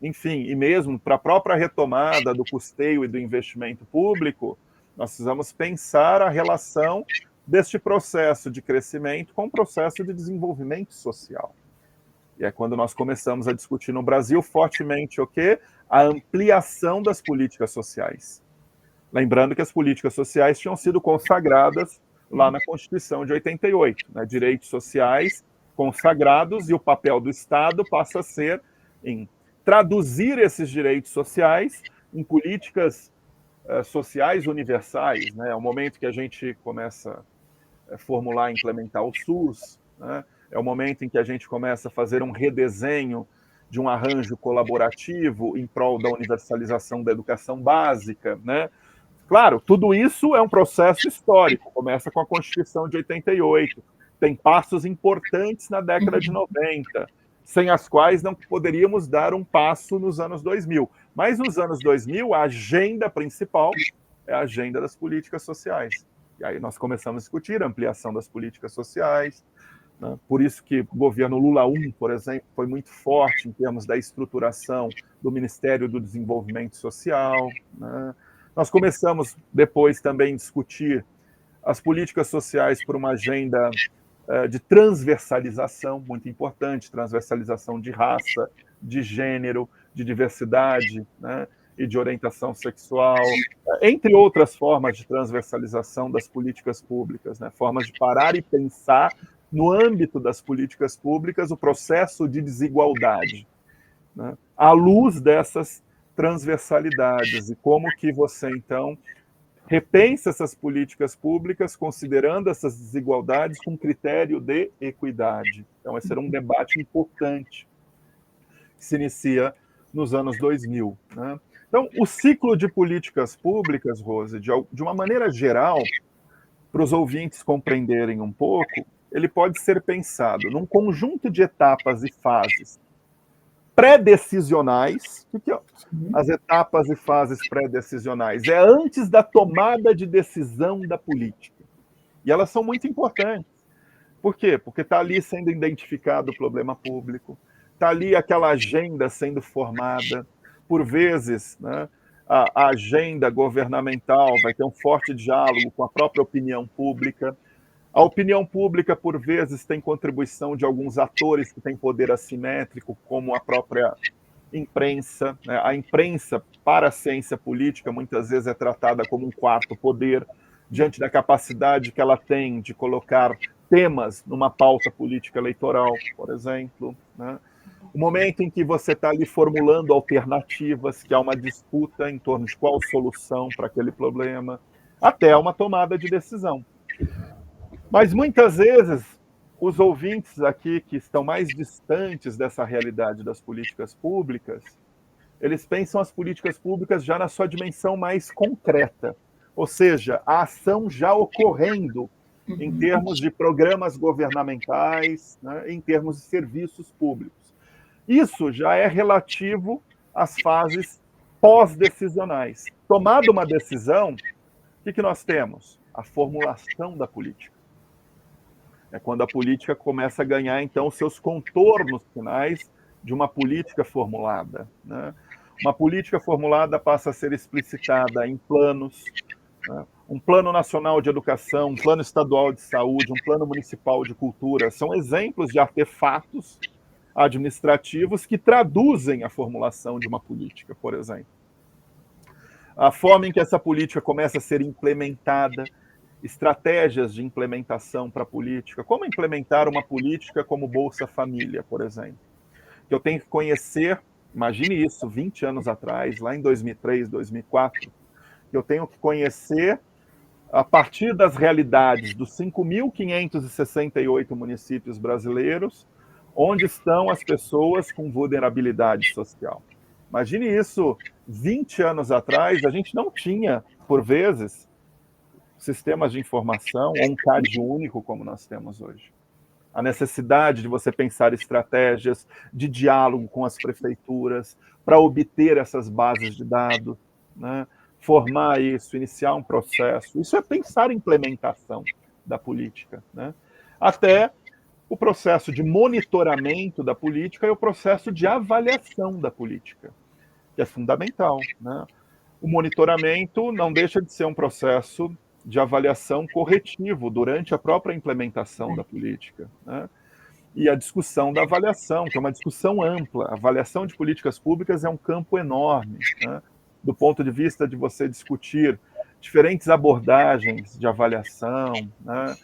enfim, e mesmo para a própria retomada do custeio e do investimento público, nós precisamos pensar a relação deste processo de crescimento com o processo de desenvolvimento social. E é quando nós começamos a discutir no Brasil fortemente o quê? A ampliação das políticas sociais. Lembrando que as políticas sociais tinham sido consagradas lá na Constituição de 88, né? Direitos sociais consagrados, e o papel do Estado passa a ser em traduzir esses direitos sociais em políticas sociais universais, né? É o momento que a gente começa a formular e implementar o SUS, né? É o momento em que a gente começa a fazer um redesenho de um arranjo colaborativo em prol da universalização da educação básica, né? Claro, tudo isso é um processo histórico, começa com a Constituição de 88, tem passos importantes na década de 90, sem as quais não poderíamos dar um passo nos anos 2000. Mas nos anos 2000, a agenda principal é a agenda das políticas sociais. E aí nós começamos a discutir a ampliação das políticas sociais, né? Por isso que o governo Lula I, por exemplo, foi muito forte em termos da estruturação do Ministério do Desenvolvimento Social, né? Nós começamos depois também a discutir as políticas sociais por uma agenda de transversalização, muito importante, transversalização de raça, de gênero, de diversidade, né, e de orientação sexual, entre outras formas de transversalização das políticas públicas, né, formas de parar e pensar no âmbito das políticas públicas o processo de desigualdade, né, à luz dessas transversalidades, e como que você, então, repensa essas políticas públicas considerando essas desigualdades com critério de equidade. Então, esse era um debate importante que se inicia nos anos 2000, né? Então, o ciclo de políticas públicas, Rose, de uma maneira geral, para os ouvintes compreenderem um pouco, ele pode ser pensado num conjunto de etapas e fases pré-decisionais. O que é as etapas e fases pré-decisionais? É antes da tomada de decisão da política. E elas são muito importantes. Por quê? Porque está ali sendo identificado o problema público, está ali aquela agenda sendo formada. Por vezes, né, a agenda governamental vai ter um forte diálogo com a própria opinião pública. A opinião pública, por vezes, tem contribuição de alguns atores que têm poder assimétrico, como a própria imprensa, né? A imprensa, para a ciência política, muitas vezes é tratada como um quarto poder, diante da capacidade que ela tem de colocar temas numa pauta política eleitoral, por exemplo, né? O momento em que você está ali formulando alternativas, que há uma disputa em torno de qual solução para aquele problema, até uma tomada de decisão. Mas muitas vezes os ouvintes aqui que estão mais distantes dessa realidade das políticas públicas, eles pensam as políticas públicas já na sua dimensão mais concreta, ou seja, a ação já ocorrendo em termos de programas governamentais, né, em termos de serviços públicos. Isso já é relativo às fases pós-decisionais. Tomada uma decisão, o que nós temos? A formulação da política. É quando a política começa a ganhar, então, seus contornos finais de uma política formulada, né? Uma política formulada passa a ser explicitada em planos, né? Um plano nacional de educação, um plano estadual de saúde, um plano municipal de cultura, são exemplos de artefatos administrativos que traduzem a formulação de uma política, por exemplo. A forma em que essa política começa a ser implementada, estratégias de implementação para a política, como implementar uma política como Bolsa Família, por exemplo. Que eu tenho que conhecer, imagine isso, 20 anos atrás, lá em 2003, 2004, que eu tenho que conhecer, a partir das realidades dos 5.568 municípios brasileiros, onde estão as pessoas com vulnerabilidade social. Imagine isso, 20 anos atrás, a gente não tinha, por vezes, sistemas de informação ou um CAD único como nós temos hoje. A necessidade de você pensar estratégias de diálogo com as prefeituras para obter essas bases de dados, né? Formar isso, iniciar um processo. Isso é pensar em implementação da política, né? Até o processo de monitoramento da política e o processo de avaliação da política, que é fundamental, né? O monitoramento não deixa de ser um processo de avaliação corretivo durante a própria implementação da política, né? E a discussão da avaliação, que é uma discussão ampla. A avaliação de políticas públicas é um campo enorme, né? Do ponto de vista de você discutir diferentes abordagens de avaliação, né?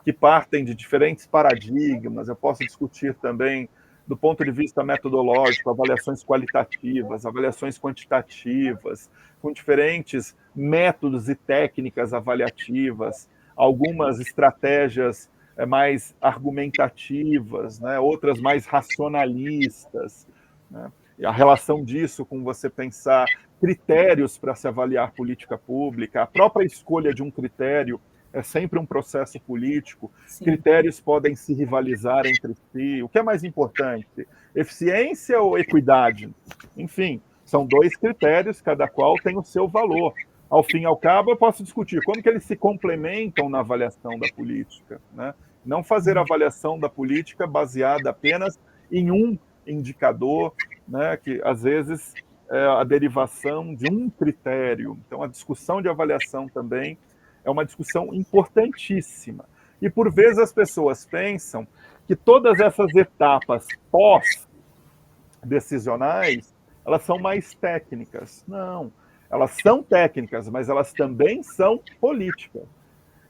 Que partem de diferentes paradigmas. Eu posso discutir também do ponto de vista metodológico, avaliações qualitativas, avaliações quantitativas, com diferentes métodos e técnicas avaliativas, algumas estratégias mais argumentativas, né? Outras mais racionalistas, né? E a relação disso com você pensar critérios para se avaliar política pública, a própria escolha de um critério é sempre um processo político. Sim. Critérios podem se rivalizar entre si. O que é mais importante? Eficiência ou equidade? Enfim, são dois critérios, cada qual tem o seu valor. Ao fim e ao cabo, eu posso discutir como que eles se complementam na avaliação da política, né? Não fazer avaliação da política baseada apenas em um indicador, né, que às vezes é a derivação de um critério. Então, a discussão de avaliação também é uma discussão importantíssima. E, por vezes, as pessoas pensam que todas essas etapas pós-decisionais, elas são mais técnicas. Não, elas são técnicas, mas elas também são políticas.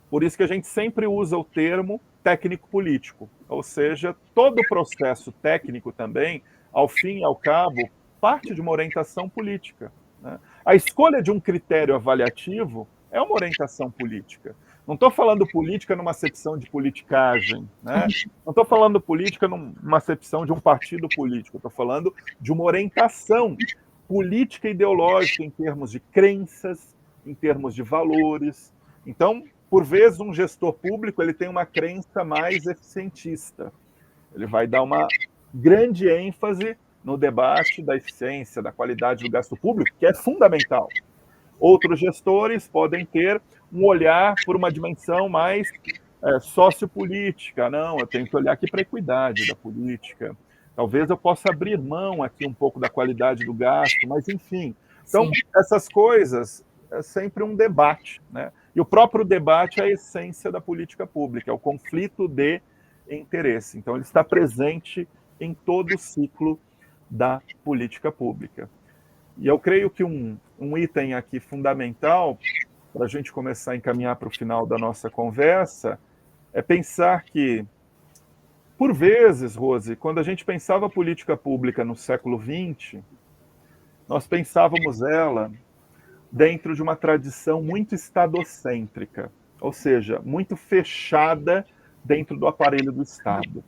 Por isso que a gente sempre usa o termo técnico-político. Ou seja, todo o processo técnico também, ao fim e ao cabo, parte de uma orientação política, né? A escolha de um critério avaliativo é uma orientação política. Não estou falando política numa acepção de politicagem, né? Não estou falando política numa acepção de um partido político. Estou falando de uma orientação política e ideológica em termos de crenças, em termos de valores. Então, por vezes, um gestor público ele tem uma crença mais eficientista. Ele vai dar uma grande ênfase no debate da eficiência, da qualidade do gasto público, que é fundamental. Outros gestores podem ter um olhar por uma dimensão mais sociopolítica. Não, eu tenho que olhar aqui para a equidade da política. Talvez eu possa abrir mão aqui um pouco da qualidade do gasto, mas enfim. Então, sim, essas coisas é sempre um debate, né? E o próprio debate é a essência da política pública, é o conflito de interesse. Então, ele está presente em todo o ciclo da política pública. E eu creio que um item aqui fundamental, para a gente começar a encaminhar para o final da nossa conversa, é pensar que, por vezes, Rose, quando a gente pensava a política pública no século XX, nós pensávamos ela dentro de uma tradição muito estadocêntrica, ou seja, muito fechada dentro do aparelho do Estado.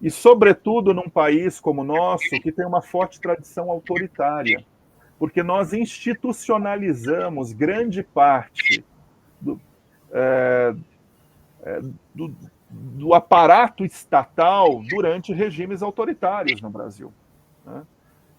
E, sobretudo, num país como o nosso, que tem uma forte tradição autoritária, porque nós institucionalizamos grande parte do aparato estatal durante regimes autoritários no Brasil, né?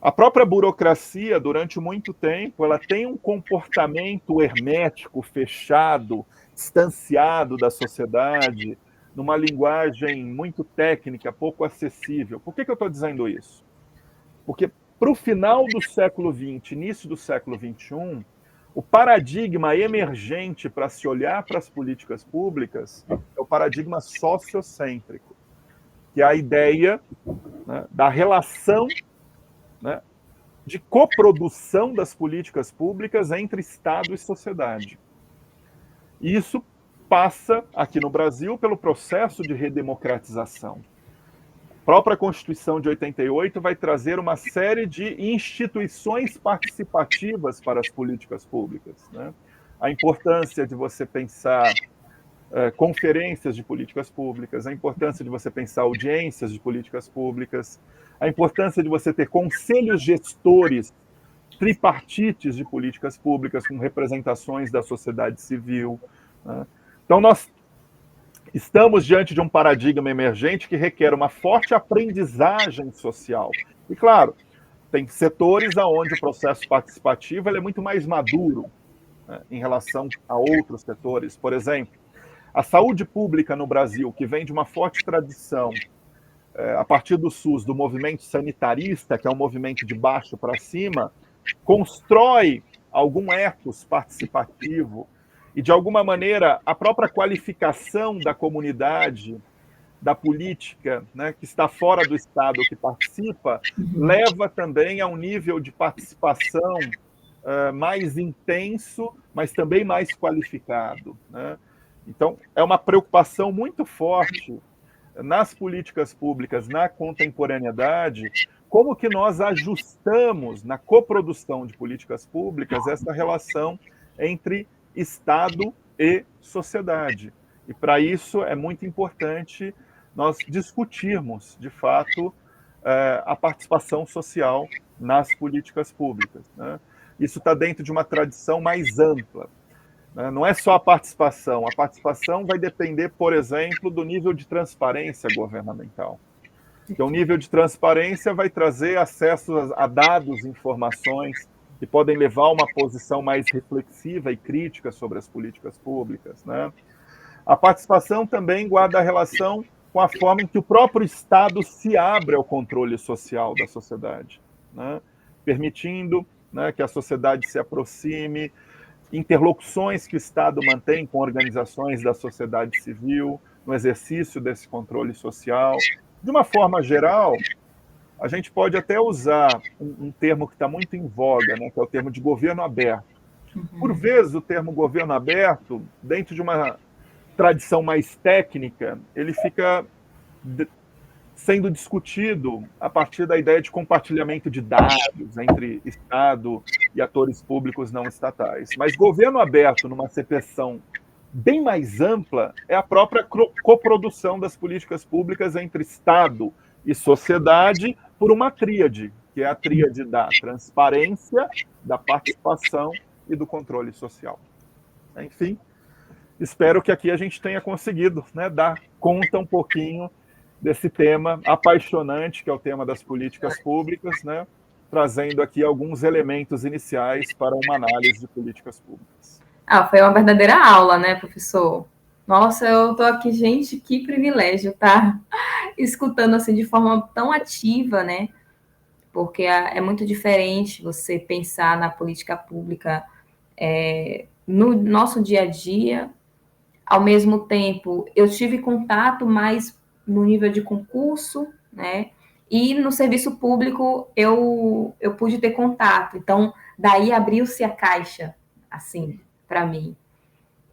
A própria burocracia, durante muito tempo, ela tem um comportamento hermético, fechado, distanciado da sociedade, numa linguagem muito técnica, pouco acessível. Por que eu estou dizendo isso? Porque para o final do século XX, início do século XXI, o paradigma emergente para se olhar para as políticas públicas é o paradigma sociocêntrico, que é a ideia, né, da relação, né, de coprodução das políticas públicas entre Estado e sociedade. E isso passa, aqui no Brasil, pelo processo de redemocratização. A própria Constituição de 88 vai trazer uma série de instituições participativas para as políticas públicas, né? A importância de você pensar conferências de políticas públicas, a importância de você pensar audiências de políticas públicas, a importância de você ter conselhos gestores tripartites de políticas públicas com representações da sociedade civil, né? Então, nós estamos diante de um paradigma emergente que requer uma forte aprendizagem social. E, claro, tem setores onde o processo participativo ele é muito mais maduro, né, em relação a outros setores. Por exemplo, a saúde pública no Brasil, que vem de uma forte tradição, a partir do SUS, do movimento sanitarista, que é um movimento de baixo para cima, constrói algum ethos participativo e, de alguma maneira, a própria qualificação da comunidade, da política, né, que está fora do Estado, que participa, leva também a um nível de participação mais intenso, mas também mais qualificado, né? Então, é uma preocupação muito forte nas políticas públicas, na contemporaneidade, como que nós ajustamos na coprodução de políticas públicas essa relação entre Estado e sociedade. E para isso é muito importante nós discutirmos, de fato, a participação social nas políticas públicas, né? Isso está dentro de uma tradição mais ampla. Não é só a participação vai depender, por exemplo, do nível de transparência governamental. Então, o nível de transparência vai trazer acesso a dados, informações, que podem levar a uma posição mais reflexiva e crítica sobre as políticas públicas, né? A participação também guarda relação com a forma em que o próprio Estado se abre ao controle social da sociedade, né? Permitindo, né, que a sociedade se aproxime, interlocuções que o Estado mantém com organizações da sociedade civil, no exercício desse controle social. De uma forma geral, a gente pode até usar um termo que está muito em voga, né, que é o termo de governo aberto. Por vezes, o termo governo aberto, dentro de uma tradição mais técnica, ele fica sendo discutido a partir da ideia de compartilhamento de dados entre Estado e atores públicos não estatais. Mas governo aberto, numa acepção bem mais ampla, é a própria coprodução das políticas públicas entre Estado e sociedade por uma tríade, que é a tríade da transparência, da participação e do controle social. Enfim, espero que aqui a gente tenha conseguido, né, dar conta um pouquinho desse tema apaixonante, que é o tema das políticas públicas, né, trazendo aqui alguns elementos iniciais para uma análise de políticas públicas. Foi uma verdadeira aula, né, professor? Nossa, eu estou aqui, gente, que privilégio estar escutando assim de forma tão ativa, né? Porque é muito diferente você pensar na política pública no nosso dia a dia. Ao mesmo tempo, eu tive contato mais no nível de concurso, né? E no serviço público eu pude ter contato. Então, daí abriu-se a caixa, assim, para mim.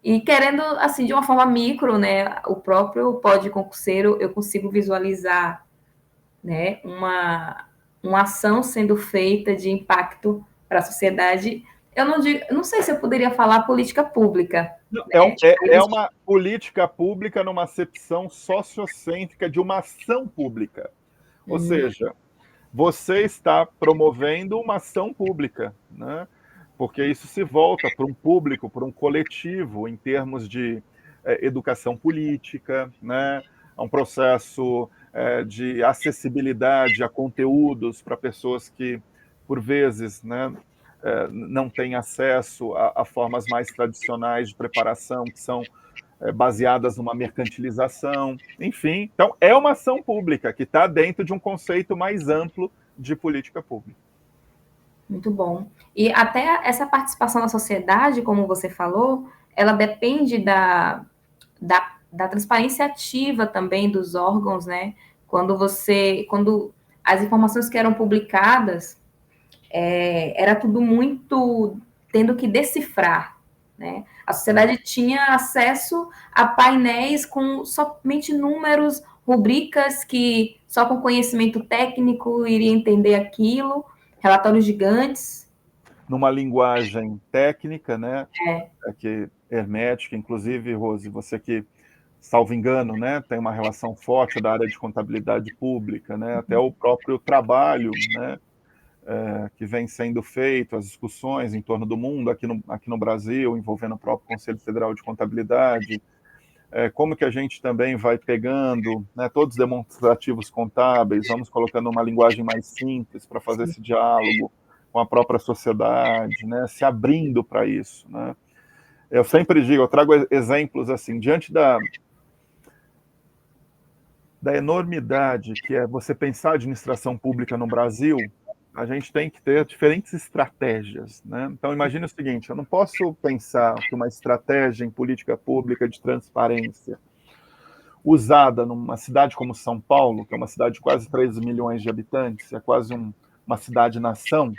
E querendo, assim, de uma forma micro, né? O próprio pod concurseiro, eu consigo visualizar, né? Uma ação sendo feita de impacto para a sociedade. Eu não sei se eu poderia falar política pública. É uma política pública numa acepção sociocêntrica de uma ação pública. Ou seja, você está promovendo uma ação pública, né? Porque isso se volta para um público, para um coletivo, em termos de educação política, né? É um processo de acessibilidade a conteúdos para pessoas que, por vezes, né, não têm acesso a formas mais tradicionais de preparação, que são baseadas numa mercantilização, enfim. Então, é uma ação pública que está dentro de um conceito mais amplo de política pública. Muito bom. E até essa participação da sociedade, como você falou, ela depende da transparência ativa também dos órgãos, né? Quando as informações que eram publicadas, era tudo muito tendo que decifrar, né? A sociedade tinha acesso a painéis com somente números, rubricas que só com conhecimento técnico iria entender aquilo, relatórios gigantes. Numa linguagem técnica, né? Que hermética, inclusive, Rose, você que, salvo engano, né, tem uma relação forte da área de contabilidade pública, né? Até o próprio trabalho, né? Que vem sendo feito, as discussões em torno do mundo, aqui no Brasil, envolvendo o próprio Conselho Federal de Contabilidade, como que a gente também vai pegando, né, todos os demonstrativos contábeis, vamos colocando uma linguagem mais simples para fazer esse diálogo com a própria sociedade, né, se abrindo para isso, né. Eu sempre digo, eu trago exemplos assim, diante da enormidade que é você pensar a administração pública no Brasil, a gente tem que ter diferentes estratégias, né? Então, imagine o seguinte, eu não posso pensar que uma estratégia em política pública de transparência usada numa cidade como São Paulo, que é uma cidade de quase 13 milhões de habitantes, é quase uma cidade-nação,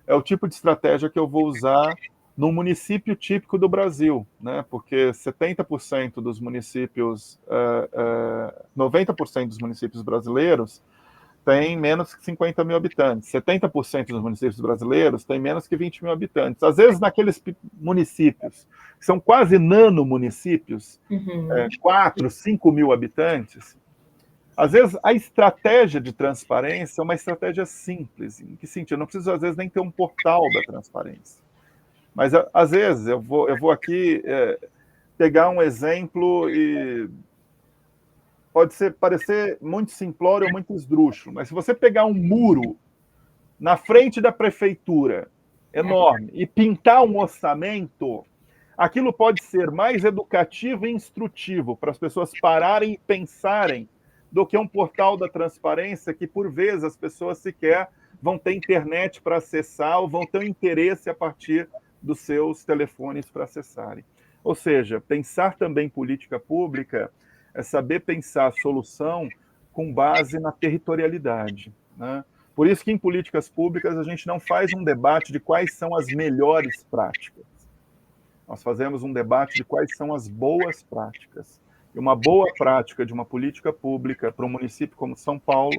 é o tipo de estratégia que eu vou usar num município típico do Brasil, né? Porque 70% dos municípios, 90% dos municípios brasileiros tem menos que 50 mil habitantes. 70% dos municípios brasileiros têm menos que 20 mil habitantes. Às vezes, naqueles municípios, que são quase nano-municípios, 4, 5 mil habitantes, às vezes a estratégia de transparência é uma estratégia simples. Em que sentido? Eu não preciso, às vezes, nem ter um portal da transparência. Mas, às vezes, eu vou aqui pegar um exemplo e pode parecer muito simplório ou muito esdrúxulo, mas se você pegar um muro na frente da prefeitura, enorme, e pintar um orçamento, aquilo pode ser mais educativo e instrutivo para as pessoas pararem e pensarem do que um portal da transparência que, por vezes, as pessoas sequer vão ter internet para acessar ou vão ter um interesse a partir dos seus telefones para acessarem. Ou seja, pensar também política pública é saber pensar a solução com base na territorialidade, né? Por isso que em políticas públicas a gente não faz um debate de quais são as melhores práticas. Nós fazemos um debate de quais são as boas práticas. E uma boa prática de uma política pública para um município como São Paulo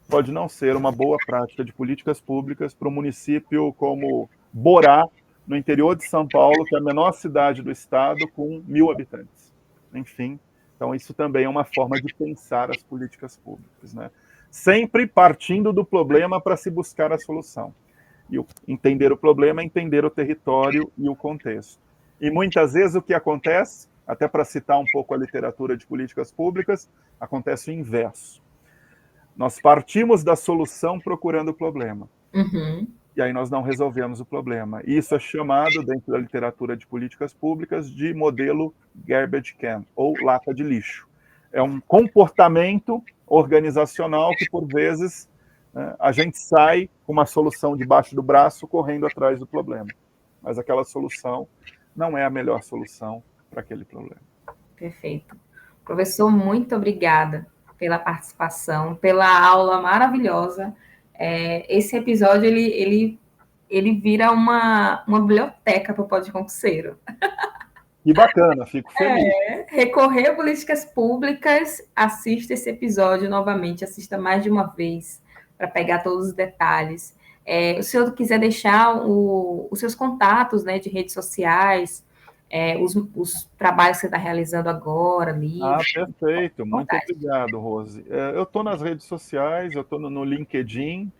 pode não ser uma boa prática de políticas públicas para um município como Borá, no interior de São Paulo, que é a menor cidade do estado, com 1.000 habitantes. Enfim, então isso também é uma forma de pensar as políticas públicas, né? Sempre partindo do problema para se buscar a solução. E entender o problema é entender o território e o contexto. E muitas vezes o que acontece, até para citar um pouco a literatura de políticas públicas, acontece o inverso. Nós partimos da solução procurando o problema. E aí nós não resolvemos o problema. Isso é chamado, dentro da literatura de políticas públicas, de modelo garbage can, ou lata de lixo. É um comportamento organizacional que, por vezes, a gente sai com uma solução debaixo do braço, correndo atrás do problema. Mas aquela solução não é a melhor solução para aquele problema. Perfeito. Professor, muito obrigada pela participação, pela aula maravilhosa. Esse episódio, ele vira uma biblioteca para o Pod Concurseiro. Que bacana, fico feliz. Recorrer a políticas públicas, assista esse episódio novamente, assista mais de uma vez, para pegar todos os detalhes. Se o senhor quiser deixar os seus contatos, né, de redes sociais, os trabalhos que você está realizando agora, livros. Perfeito, muito obrigado, Rose. Eu estou nas redes sociais, eu estou no LinkedIn,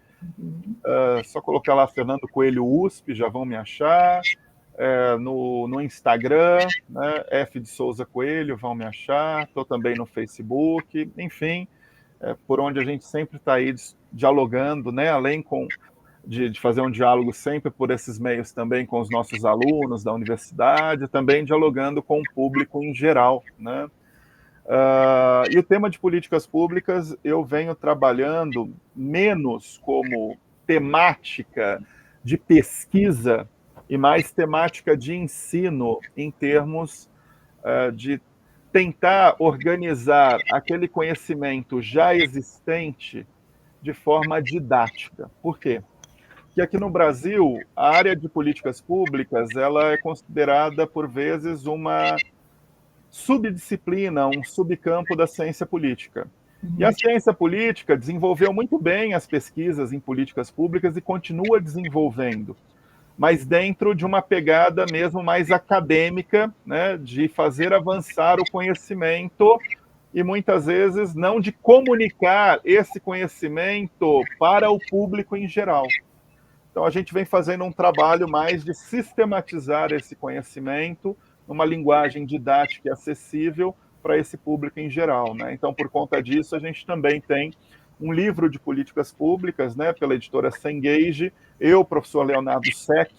só colocar lá Fernando Coelho USP, já vão me achar. no Instagram, né, F de Souza Coelho, vão me achar, estou também no Facebook, enfim, por onde a gente sempre está aí dialogando, né, além de fazer um diálogo sempre por esses meios também com os nossos alunos da universidade, também dialogando com o público em geral, né. E o tema de políticas públicas eu venho trabalhando menos como temática de pesquisa e mais temática de ensino em termos de tentar organizar aquele conhecimento já existente de forma didática. Por quê? Porque aqui no Brasil, a área de políticas públicas ela é considerada, por vezes, uma subdisciplina, um subcampo da ciência política. E a ciência política desenvolveu muito bem as pesquisas em políticas públicas e continua desenvolvendo, mas dentro de uma pegada mesmo mais acadêmica, né, de fazer avançar o conhecimento e muitas vezes não de comunicar esse conhecimento para o público em geral. Então a gente vem fazendo um trabalho mais de sistematizar esse conhecimento numa linguagem didática e acessível para esse público em geral, né? Então, por conta disso, a gente também tem um livro de políticas públicas, né, pela editora Cengage, eu, professor Leonardo Sec,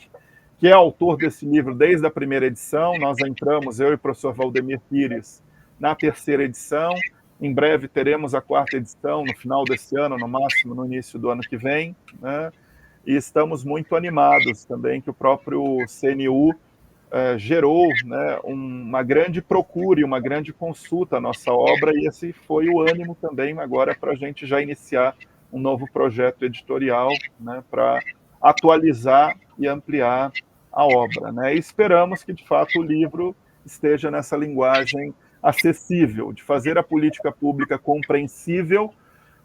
que é autor desse livro desde a primeira edição. Nós entramos, eu e o professor Valdemir Pires, na terceira edição. Em breve teremos a quarta edição, no final desse ano, no máximo no início do ano que vem, né? E estamos muito animados também que o próprio CNU gerou, né, uma grande procura e uma grande consulta à nossa obra, e esse foi o ânimo também agora para a gente já iniciar um novo projeto editorial, né, para atualizar e ampliar a obra, né? E esperamos que, de fato, o livro esteja nessa linguagem acessível, de fazer a política pública compreensível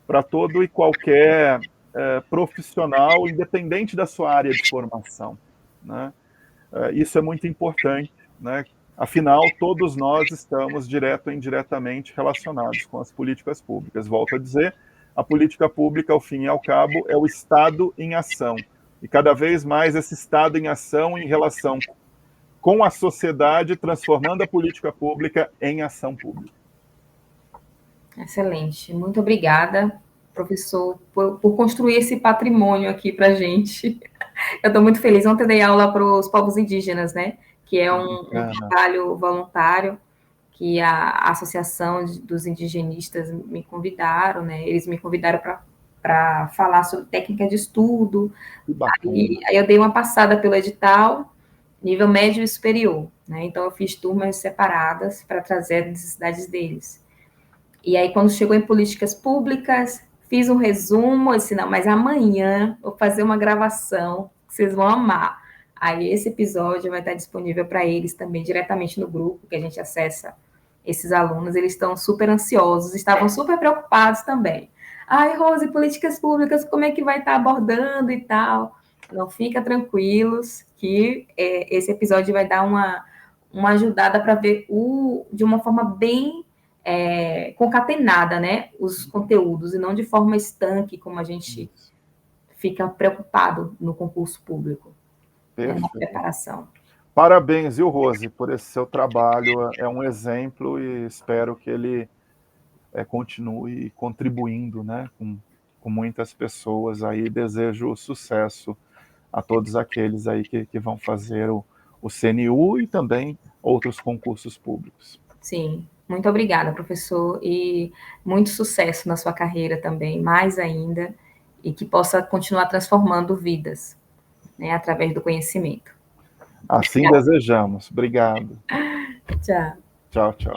para todo e qualquer profissional, independente da sua área de formação, né? Isso é muito importante, né? Afinal, todos nós estamos direto ou indiretamente relacionados com as políticas públicas. Volto a dizer, a política pública, ao fim e ao cabo, é o Estado em ação. E cada vez mais esse Estado em ação em relação com a sociedade, transformando a política pública em ação pública. Excelente. Muito obrigada, professor, por construir esse patrimônio aqui para a gente. Eu estou muito feliz. Ontem eu dei aula para os povos indígenas, né? Que é um trabalho voluntário que a Associação dos Indigenistas me convidaram, né? Eles me convidaram para falar sobre técnica de estudo. Aí eu dei uma passada pelo edital, nível médio e superior, né? Então eu fiz turmas separadas para trazer as necessidades deles. E aí, quando chegou em políticas públicas, fiz um resumo, eu disse, não, mas amanhã vou fazer uma gravação que vocês vão amar. Aí esse episódio vai estar disponível para eles também, diretamente no grupo, que a gente acessa esses alunos. Eles estão super ansiosos, estavam super preocupados também. Ai, Rose, políticas públicas, como é que vai estar abordando e tal? Não, fica tranquilos, que esse episódio vai dar uma ajudada para ver de uma forma bem concatenada, né, os conteúdos, e não de forma estanque, como a gente fica preocupado no concurso público, na preparação. Parabéns, viu, Rose, por esse seu trabalho, é um exemplo e espero que ele continue contribuindo, né, com muitas pessoas aí. Desejo sucesso a todos aqueles aí que vão fazer o CNU e também outros concursos públicos. Sim, muito obrigada, professor, e muito sucesso na sua carreira também, mais ainda, e que possa continuar transformando vidas, né, através do conhecimento. Assim desejamos. Obrigado. Tchau. Tchau, tchau.